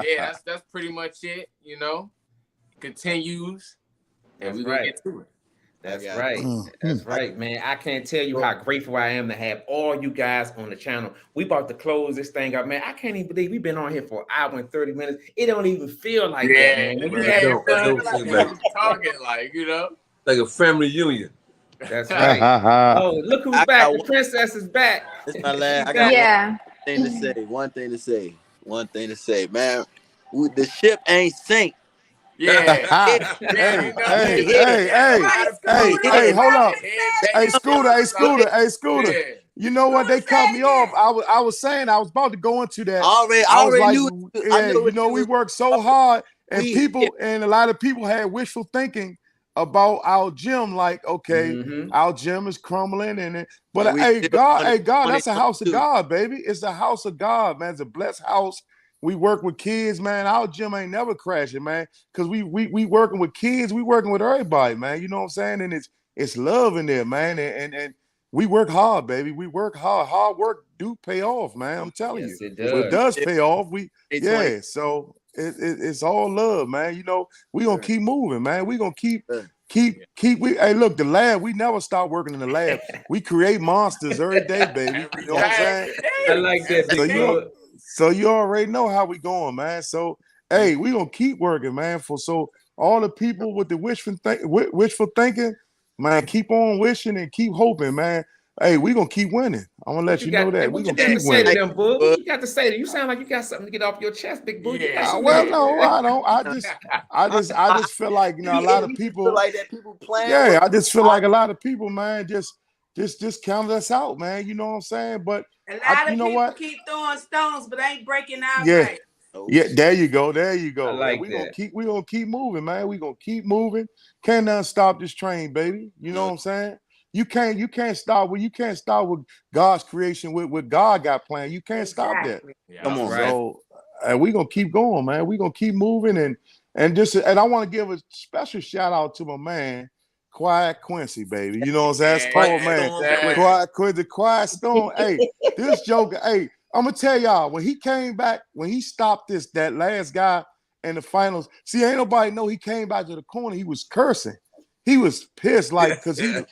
Yeah, that's pretty much it, you know. Continues, and we're gonna get to it. That's right. That's right, man. I can't tell you how grateful I am to have all you guys on the channel. We about to close this thing up, man. I can't even believe we've been on here for an hour and 30 minutes. It don't even feel like that, man. When you have talking, like, you know. Like a family reunion. That's right. Oh, look who's back. The princess is back. It's my last. I got one thing to say, man. The ship ain't sink. Yeah. Hey, hold up. Hey, Scooter. You know what? They cut me off. I was saying I was about to go into that. I already knew. You know, we worked so hard, and and a lot of people had wishful thinking about our gym, like, okay, our gym is crumbling, but God, that's a house of God, baby. It's a house of God, man. It's a blessed house. We work with kids, man. Our gym ain't never crashing, man, because we working with kids, we working with everybody, man. You know what I'm saying? And it's love in there, man. And we work hard, baby. We work hard. Hard work do pay off, man. I'm telling you, it does pay off. So. It's all love, man. You know, we gonna keep moving, man. We gonna keep. Hey, look, the lab. We never stop working in the lab. We create monsters every day, baby. You know what I'm saying? I like that. So you already know how we going, man. So hey, we gonna keep working, man. So all the people with the wishful thinking, man, keep on wishing and keep hoping, man. Hey, we gonna keep winning. I'm gonna let you know that. We gonna keep winning. What you got to say to them? You sound like you got something to get off your chest, Big Boo. Well, no, I don't. I just feel like, you know, a lot of people feel like that people playing. Yeah, I just feel like a lot of people, man, just count us out, man. You know what I'm saying? But a lot of people keep throwing stones, but ain't breaking out. Right. Yeah, there you go. Like we gonna keep moving, man. We gonna keep moving. Can't nothing stop this train, baby. You know what I'm saying? You can't start with God's creation with what God got planned. You can't stop that. Yeah, Come on, right. So and we're gonna keep going, man. We're gonna keep moving and I want to give a special shout out to my man, Quiet Quincy, baby. You know what I'm saying? That's cold, man. Quiet Quincy, Quiet Storm. Hey, this joker, hey, I'm gonna tell y'all, when he came back, when he stopped that last guy in the finals, see, ain't nobody know he came back to the corner. He was cursing. He was pissed, like, because he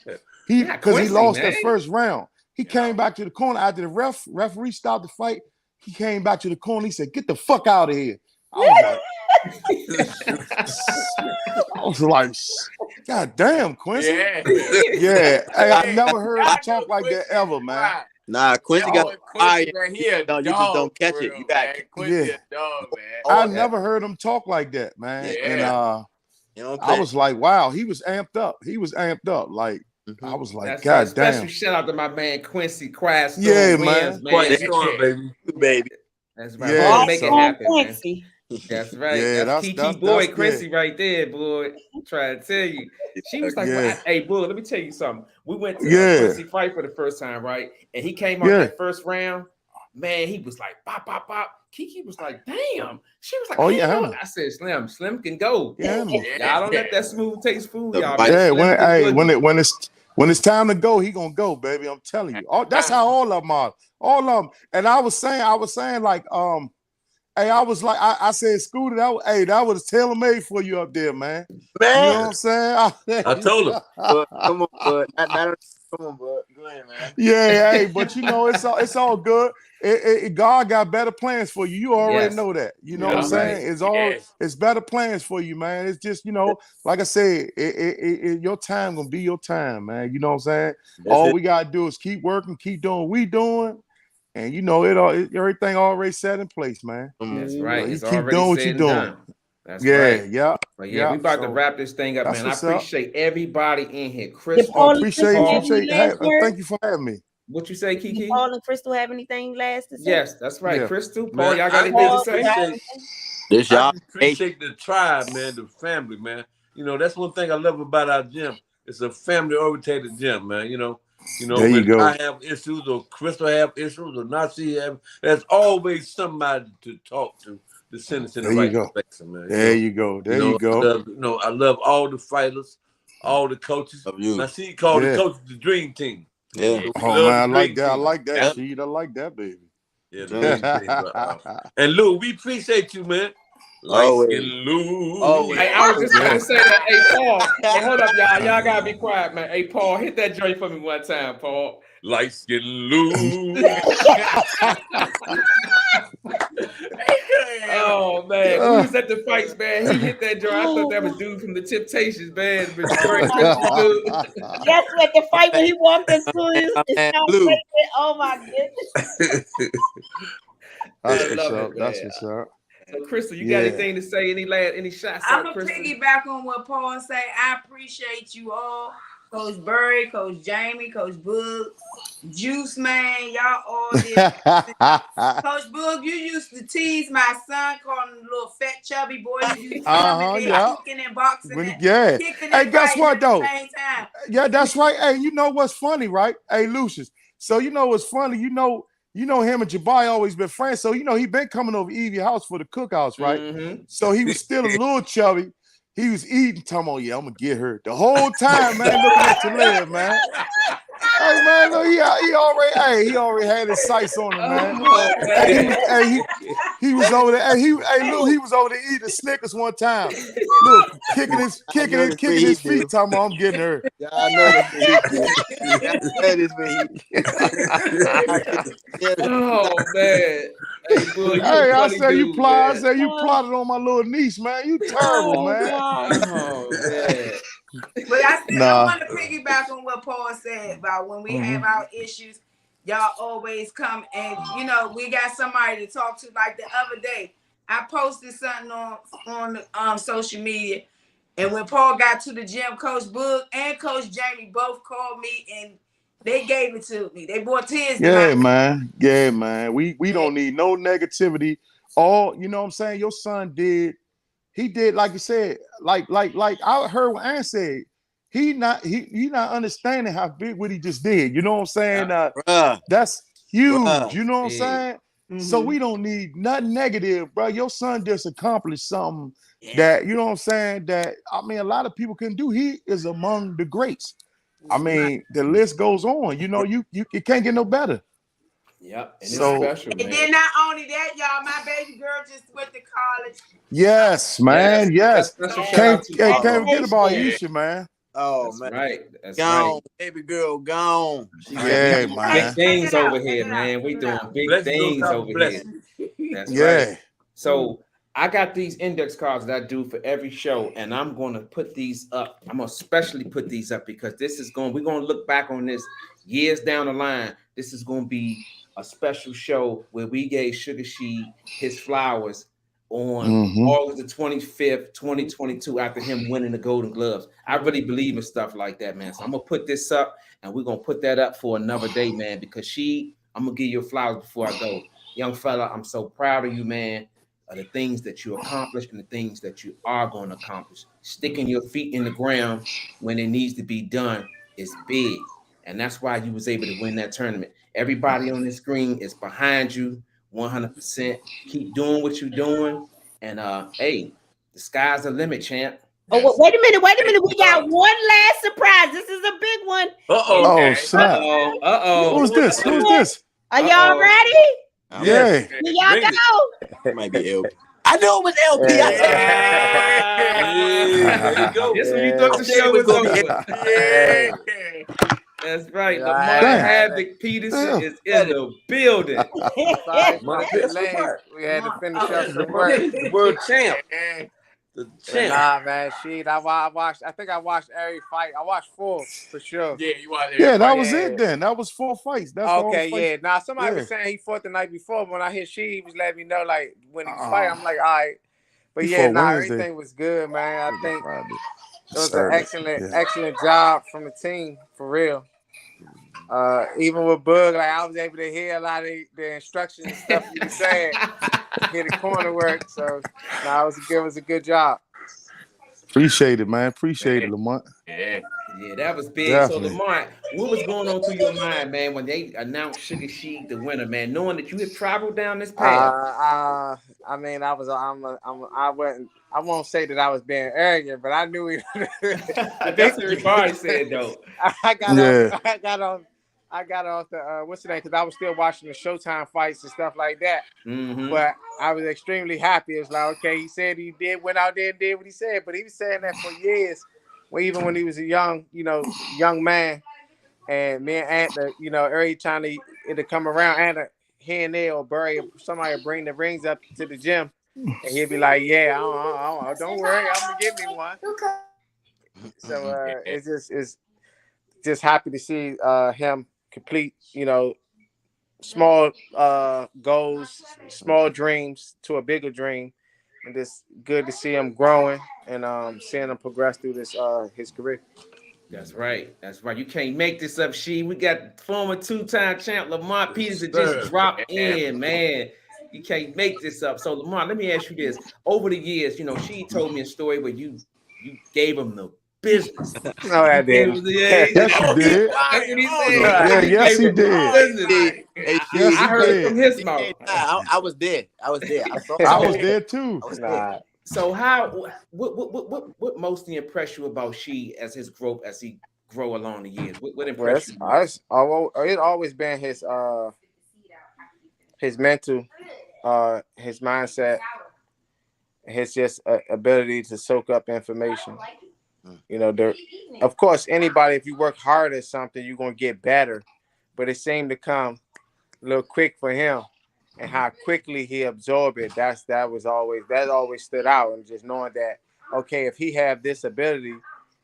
lost that first round. He came back to the corner after the referee stopped the fight. He came back to the corner. He said, "Get the fuck out of here." I was like, God damn, Quincy. Yeah. Yeah. Hey, I never heard him talk like that ever, man. Nah, Quincy got Quincy right here. You just don't catch it. You got Quincy a dog, man. I never heard him talk like that, man. Yeah. And I was like, wow, he was amped up. Like, I was like, God damn. Special shout out to my man Quincy Quiet Storm. Yeah, wins, man. Quiet Storm, baby. That's right. Yeah, Make it happen, Quincy. man. That's right. Yeah, that's Kiki boy, Quincy, right there, boy. I'm trying to tell you. She was like, well, hey, boy, let me tell you something. We went to Quincy fight for the first time, right? And he came out that first round. Man, he was like, bop, bop, bop. Kiki was like, damn. She was like, oh, yeah. I said, Slim can go. Yeah, y'all don't let that smooth taste fool y'all. Yeah, when it's time to go, he gonna go, baby. I'm telling you. That's how all of them are. All of them. And I was saying, like, hey, I was like, I said, Scooter, that was tailor-made for you up there, man. You know what I'm saying? I told him. Come on, bud. Come on, bud. Go ahead, man. Yeah, hey, but you know, it's all good. God got better plans for you. You already know that. You know what I'm saying? It's better plans for you, man. It's just, you know, like I said, your time gonna be your time, man. You know what I'm saying? All we gotta do is keep working, keep doing what we doing. And you know, everything already set in place, man. That's right. You keep doing what you're doing. That's right. Yeah. But we about to wrap this thing up, man. I appreciate everybody in here. Chris, appreciate thank you for having me. What you say, Kiki? Paul and Crystal have anything last to say? Yes, that's right. Yeah. Crystal, Paul, y'all got anything to say? I appreciate the tribe, man, the family, man. You know, that's one thing I love about our gym. It's a family-oriented gym, man. You know, there you go. I have issues or Crystal have issues or Nasheed have, there's always somebody to talk to send us in the right direction, man. There you go. There you go. I love all the fighters, all the coaches. Nasheed called the coaches the dream team. Yeah. Oh man, I like that. I like that, Sheed. I like that, baby. Yeah. And Lou, we appreciate you, man. Light-skin Lou. Hey, I was just gonna say that. Hey, Paul. Hey, hold up, y'all. Y'all gotta be quiet, man. Hey, Paul, hit that joint for me one time, Paul. Light-skin Lou. Oh man, we was at the fights, man. He hit that joint. I thought that was dude from the Temptations, man. Yes, at the fight when he walked into his oh my goodness. That's what's up. So, Crystal, you got anything to say? Any shots? I'm gonna piggyback on what Paul say. I appreciate you all, Coach Burry, Coach Jamie, Coach Boog, Juice Man, y'all all did. Coach Boog, you used to tease my son, calling him a little fat chubby boy. You used to kicking and boxing. Hey, guess what though? Yeah, that's right. Hey, you know what's funny, right? Hey, Lucius. So you know what's funny? You know him and Jabari always been friends. So, you know, he been coming over Evie's house for the cookouts, right? Mm-hmm. So he was still a little chubby. He was eating, talking about, I'm going to get her. The whole time, man, looking at Taleya, man. Hey, man, look, he already had his sights on him, man. He was over there. He was over there eating Snickers one time. Look, kicking his feet, talking about, I'm getting her. Yeah, I know that is Oh, man. Hey, I say you plotted on my little niece, man. You terrible, man. Oh, man. But I want to piggyback on what Paul said about when we have our issues, y'all always come and, you know, we got somebody to talk to. Like the other day, I posted something on social media, and when Paul got to the gym, Coach Boog and Coach Jamie both called me and they gave it to me. They brought tears to my eyes. Yeah, man. We don't need no negativity. You know what I'm saying? Your son did. He did, like you said, like I heard what Ann said. he not understanding how big what he just did. You know what I'm saying? That's huge. You know what I'm saying? So we don't need nothing negative, bro. Your son just accomplished something that, you know what I'm saying, that I mean a lot of people can do. He is among the greats. I mean, the list goes on. You know, you can't get no better. Yep, and so, it's special, man. And then not only that, y'all, my baby girl just went to college. Yes, man. Yes. Can't forget about Aisha, man. Oh, that's man. Right. That's gone, right. baby girl, gone. Yeah, man. Big things over here, man. We doing big things over here. That's right. So I got these index cards that I do for every show, and I'm going to put these up. I'm going to especially put these up because we're going to look back on this years down the line. This is going to be a special show where we gave Sugarsheed his flowers on August the 25th, 2022, after him winning the Golden Gloves. I really believe in stuff like that, man. So I'm going to put this up, and we're going to put that up for another day, man, because I'm going to give you flowers before I go. Young fella, I'm so proud of you, man, of the things that you accomplished and the things that you are going to accomplish. Sticking your feet in the ground when it needs to be done is big, and that's why you was able to win that tournament. Everybody on the screen is behind you 100%. Keep doing what you're doing, and hey, the sky's the limit, champ. Oh, wait a minute. We got one last surprise. This is a big one. Oh, snap. Who's this? Are y'all ready? Yeah. Here y'all go. It might be LP. I knew it was LP. There you go. This when you thought the show was over. That's right. Lamont Havoc Peterson is in the building. Sorry, we had to finish up some work. The world champ. The champ. Nah, man, shit. I watched every fight. I watched 4 for sure. Yeah, you watched every Yeah, that fight. was it then. That was 4 fights. That's okay, yeah. Now somebody was saying he fought the night before, but when I hear he was letting me know like when he was fighting, I'm like, all right. But yeah, everything was good, man. I think it was an excellent job from the team, for real. Even with Bug, like I was able to hear a lot of the instructions and stuff he was saying. Hear the corner work, so it was a good job. Appreciate it, man. Appreciate it, Lamont. Yeah, that was big. Definitely. So Lamont, what was going on through your mind, man, when they announced Sugarsheed the winner, man, knowing that you had traveled down this path? I mean, I won't say that I was being arrogant, but I knew he. That's what Jabari said, though. I got off the what's the name? Because I was still watching the Showtime fights and stuff like that. But I was extremely happy. It's like, okay, he said went out there and did what he said, but he was saying that for years. Well, even when he was a young man, and me and Ant, every time it'd come around, Ant here and there or somebody would bring the rings up to the gym, and he'd be like, "Yeah, don't worry, I'm gonna give me one." So it's just happy to see him complete, small goals, small dreams to a bigger dream, and just good to see him growing and seeing him progress through this his career. That's right. You can't make this up, We got former 2-time champ Lamont Peterson just dropped in, man. You can't make this up. So Lamont, let me ask you this: over the years, she told me a story where you gave him the business. No, I didn't. Yes, you did. That's what he said. Yeah, yes, he did. I heard it from his mouth. I was there. I was there too. So what mostly impressed you about as his growth, as he grow along the years? What impressed you? It's always been his mental, his mindset, his just ability to soak up information. Of course, anybody, if you work hard at something, you're gonna get better. But it seemed to come a little quick for him, and how quickly he absorbed it. That always stood out, and just knowing that, okay, if he have this ability,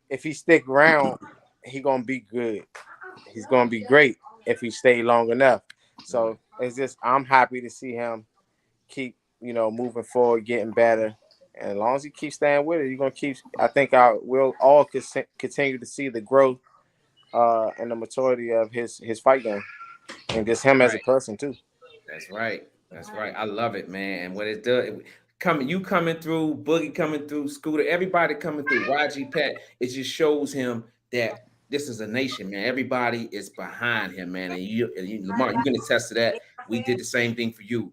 if he stick around, he gonna be good. He's gonna be great if he stay long enough. So it's just, I'm happy to see him keep, moving forward, getting better. And as long as he keeps staying with it, you're gonna keep. I think we'll all continue to see the growth and the maturity of his fight game, and just him as a person too. That's right. I love it, man. And what it does, coming through, Boogie coming through, Scooter, everybody coming through, YG Pat, it just shows him that this is a nation, man. Everybody is behind him, man. And Lamont, you can attest to that. We did the same thing for you.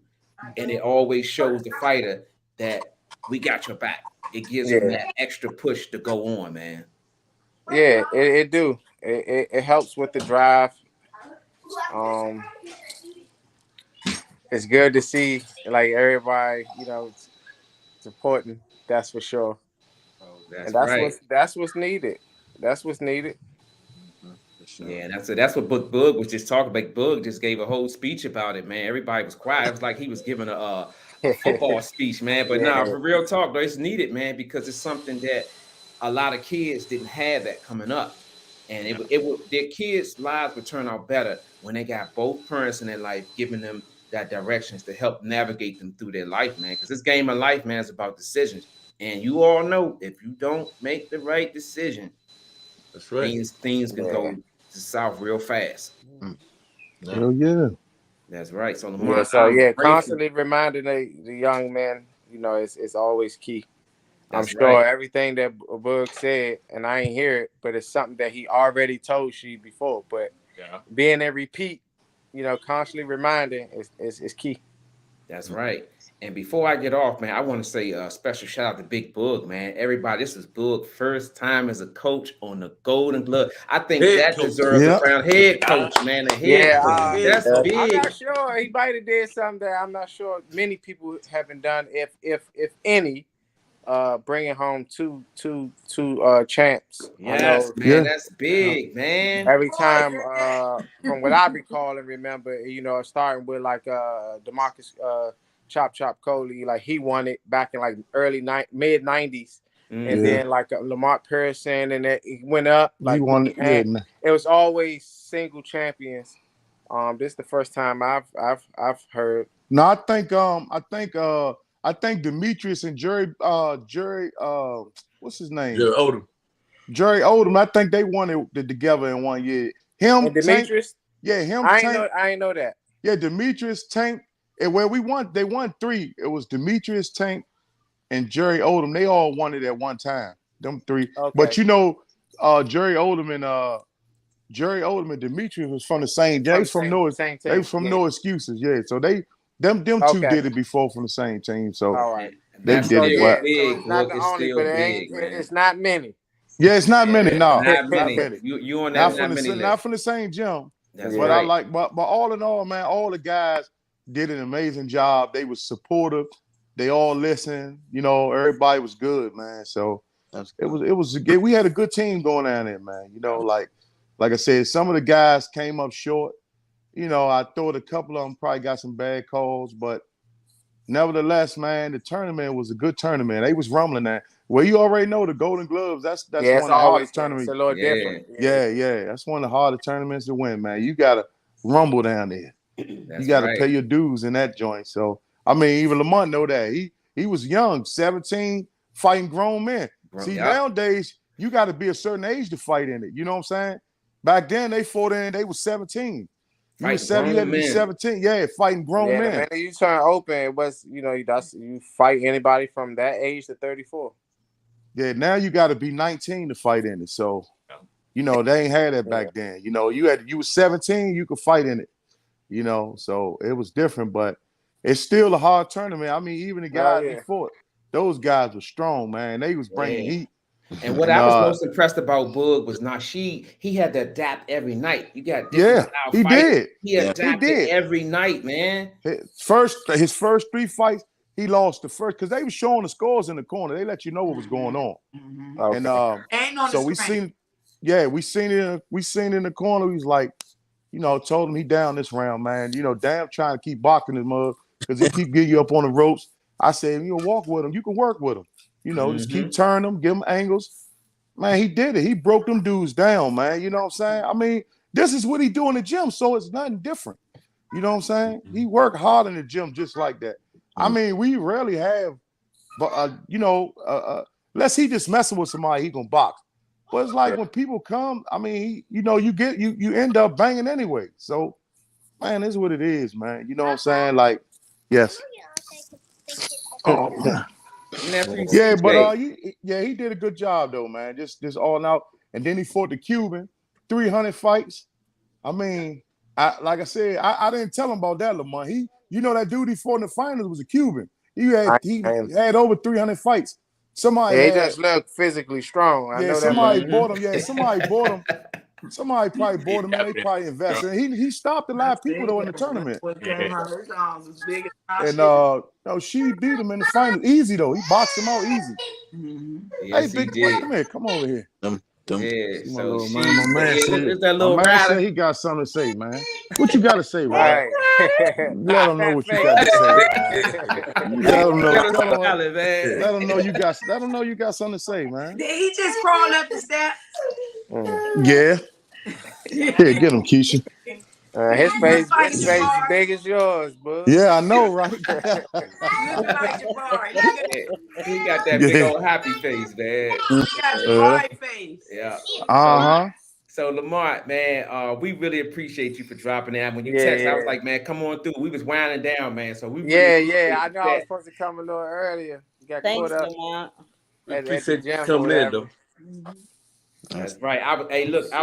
And it always shows the fighter that we got your back. It gives them that extra push to go on, man. Yeah, it do. It helps with the drive. It's good to see like everybody, supporting. That's for sure. Oh, that's And right. That's what's needed. That's what's needed. Sure. Yeah, that's what Boog was just talking about. Boog just gave a whole speech about it, man. Everybody was quiet. It was like he was giving a football speech, man. But nah, for real talk, though, it's needed, man, because it's something that a lot of kids didn't have that coming up, and their kids' lives would turn out better when they got both parents in their life giving them that directions to help navigate them through their life, man. Because this game of life, man, is about decisions, and you all know if you don't make the right decision, that's right. Things can go to south real fast. Hell yeah. That's right. So constantly reminding the young man, it's always key. I'm sure everything that Boog said, and I ain't hear it, but it's something that he already told she before. But being a repeat, constantly reminding is key. That's right. And before I get off, man, I want to say a special shout out to Big Boog, man. Everybody, this is Boog first time as a coach on the Golden Glove. I think that deserves a crown. Head coach, man. The head coach. That's big. I'm not sure. He might have did something that I'm not sure many people haven't done, if any. Bringing home two champs. Yes, man, that's big, man. Every time, from what I recall and remember, starting with like DeMarcus Chop Coley, like he won it back in like mid 90s, and then like Lamont Peterson, and it went up. Like he won it. It was always single champions. This is the first time I've heard. No, I think Demetrius and Jerry, what's his name? Jerry Odom. I think they won it together in 1 year. Him, and Demetrius. Him. I ain't know that. Yeah, Demetrius, Tank, and they won 3. It was Demetrius, Tank, and Jerry Odom. They all won it at one time. Them 3. Okay. But Jerry Odom and Demetrius was from the same. They was from No Excuses. Yeah, so Them two did it before from the same team, so they did it. Big, not the only, but it's not many. Yeah, it's not many. No, not many. You on that? Not from the same gym. That's but right. I like, but all in all, man, all the guys did an amazing job. They were supportive. They all listened. Everybody was good, man. So it was. We had a good team going down there, man. Like I said, some of the guys came up short. I thought a couple of them probably got some bad calls, but nevertheless, man, the tournament was a good tournament. They was rumbling that. Well, you already know the Golden Gloves. That's one of the hardest tournaments. It's a little different. Yeah. That's one of the hardest tournaments to win, man. You gotta rumble down there. You gotta pay your dues in that joint. So I mean, even Lamont know that. He was young, 17, fighting grown men. Nowadays you got to be a certain age to fight in it. You know what I'm saying? Back then they fought in. They was 17. You had to be 17. Yeah, fighting grown men. Man, you turn open, it was, you fight anybody from that age to 34. Yeah, now you got to be 19 to fight in it. So, they ain't had that back then. You was 17, you could fight in it. So it was different, but it's still a hard tournament. I mean, even the guys that fought, those guys were strong, man. They was bringing heat. And what I was most impressed about Boog was Nasheed. He had to adapt every night. You got different style he fights. did. He adapted every night, man. His first 3 fights, he lost the first because they were showing the scores in the corner. They let you know what was going on. Mm-hmm. And so we seen it in the corner. He was like, told him he down this round, man. Damn trying to keep boxing his mug because he keep getting you up on the ropes. I said, walk with him. You can work with him. Just keep turning them, give them angles. Man, he did it. He broke them dudes down, man. You know what I'm saying? I mean, this is what he do in the gym, so it's nothing different. You know what I'm saying? He worked hard in the gym just like that. I mean, we rarely have, unless he just messing with somebody, he gonna box. But it's like when people come, I mean, you end up banging anyway. So, man, this is what it is, man. You know what I'm saying? Like, yes. Yeah, but he did a good job though, man. Just all out. and then he fought the Cuban, 300 fights. I mean, like I said, I didn't tell him about that, Lamont. You know that dude he fought in the finals was a Cuban. He had over 300 fights. He just looked physically strong. I know somebody that. bought him. Yeah, somebody bought him. Somebody probably bought him, and they probably invested. He stopped a lot of people though in the tournament. And she beat him in the finals easy though. He boxed him out easy. Yes, hey, big boy, come here, come over here. Yeah, so my man said he got something to say, man. What you got to say, right? Let him know what you got to say. Let him know you got. Let him know you got something to say, man. Did he just crawl up the steps? Yeah. Here, get him, Keisha. His face is big as yours, bud. Yeah, I know, right? He got that big old happy face, man. He got the bright face. Yeah. So Lamont, man, we really appreciate you for dropping that. When you text, I was like, man, come on through. We was winding down, man. So we I know I was supposed to come a little earlier. Got caught up. Lamont. Appreciate you coming in, though. That's right. I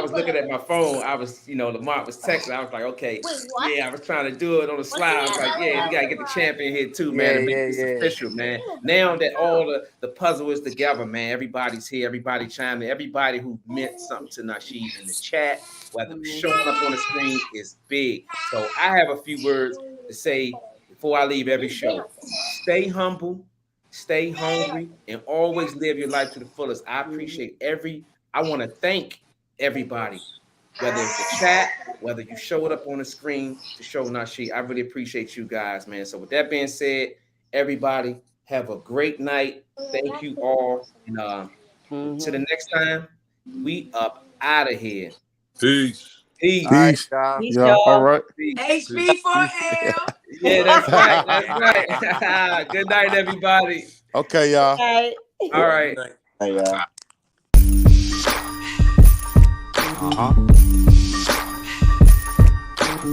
was looking at my phone. Lamont was texting. I was like, okay, I was trying to do it on the slide. I was like, we gotta get the champion here too, man, to make this official, man. Now that all the puzzle is together, man, everybody's here, everybody chimed in, everybody who meant something to Nasheed in the chat, whether showing up on the screen is big. So I have a few words to say before I leave every show. Stay humble, stay hungry, and always live your life to the fullest. I appreciate I want to thank everybody, whether it's the chat, whether you showed up on the screen to show Nasheed. I really appreciate you guys, man. So with that being said, everybody have a great night. Thank you all. And to the next time, we up out of here. Peace. Peace. All right. HB for L. Yeah, that's right. That's right. Good night, everybody. Okay, y'all. All right. Hey, y'all.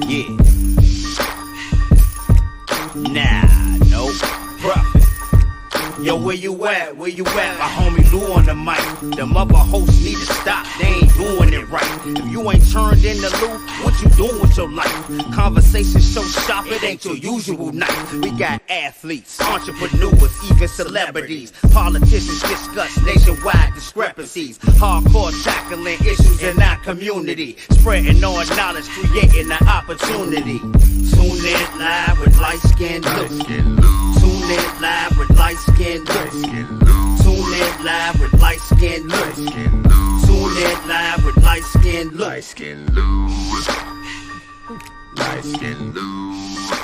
Yeah. Nah, no profit. Yo, where you at? Where you at? My homie Lou on the mic. Them other hosts need to stop. They ain't doing it right. If you ain't turned in the loop, what you doing with your life? Conversation so sharp, it ain't your usual night. We got athletes, entrepreneurs, even celebrities. Politicians discuss nationwide discrepancies. Hardcore tackling issues in our community. Spreading our knowledge, creating an opportunity. Tune in live with light-skinned Luke. Tune in live with light-skinned Luke. Tune in live with light-skinned Luke. Tune in live with light-skinned Luke. Light-skinned Lou. Light-skinned Lou.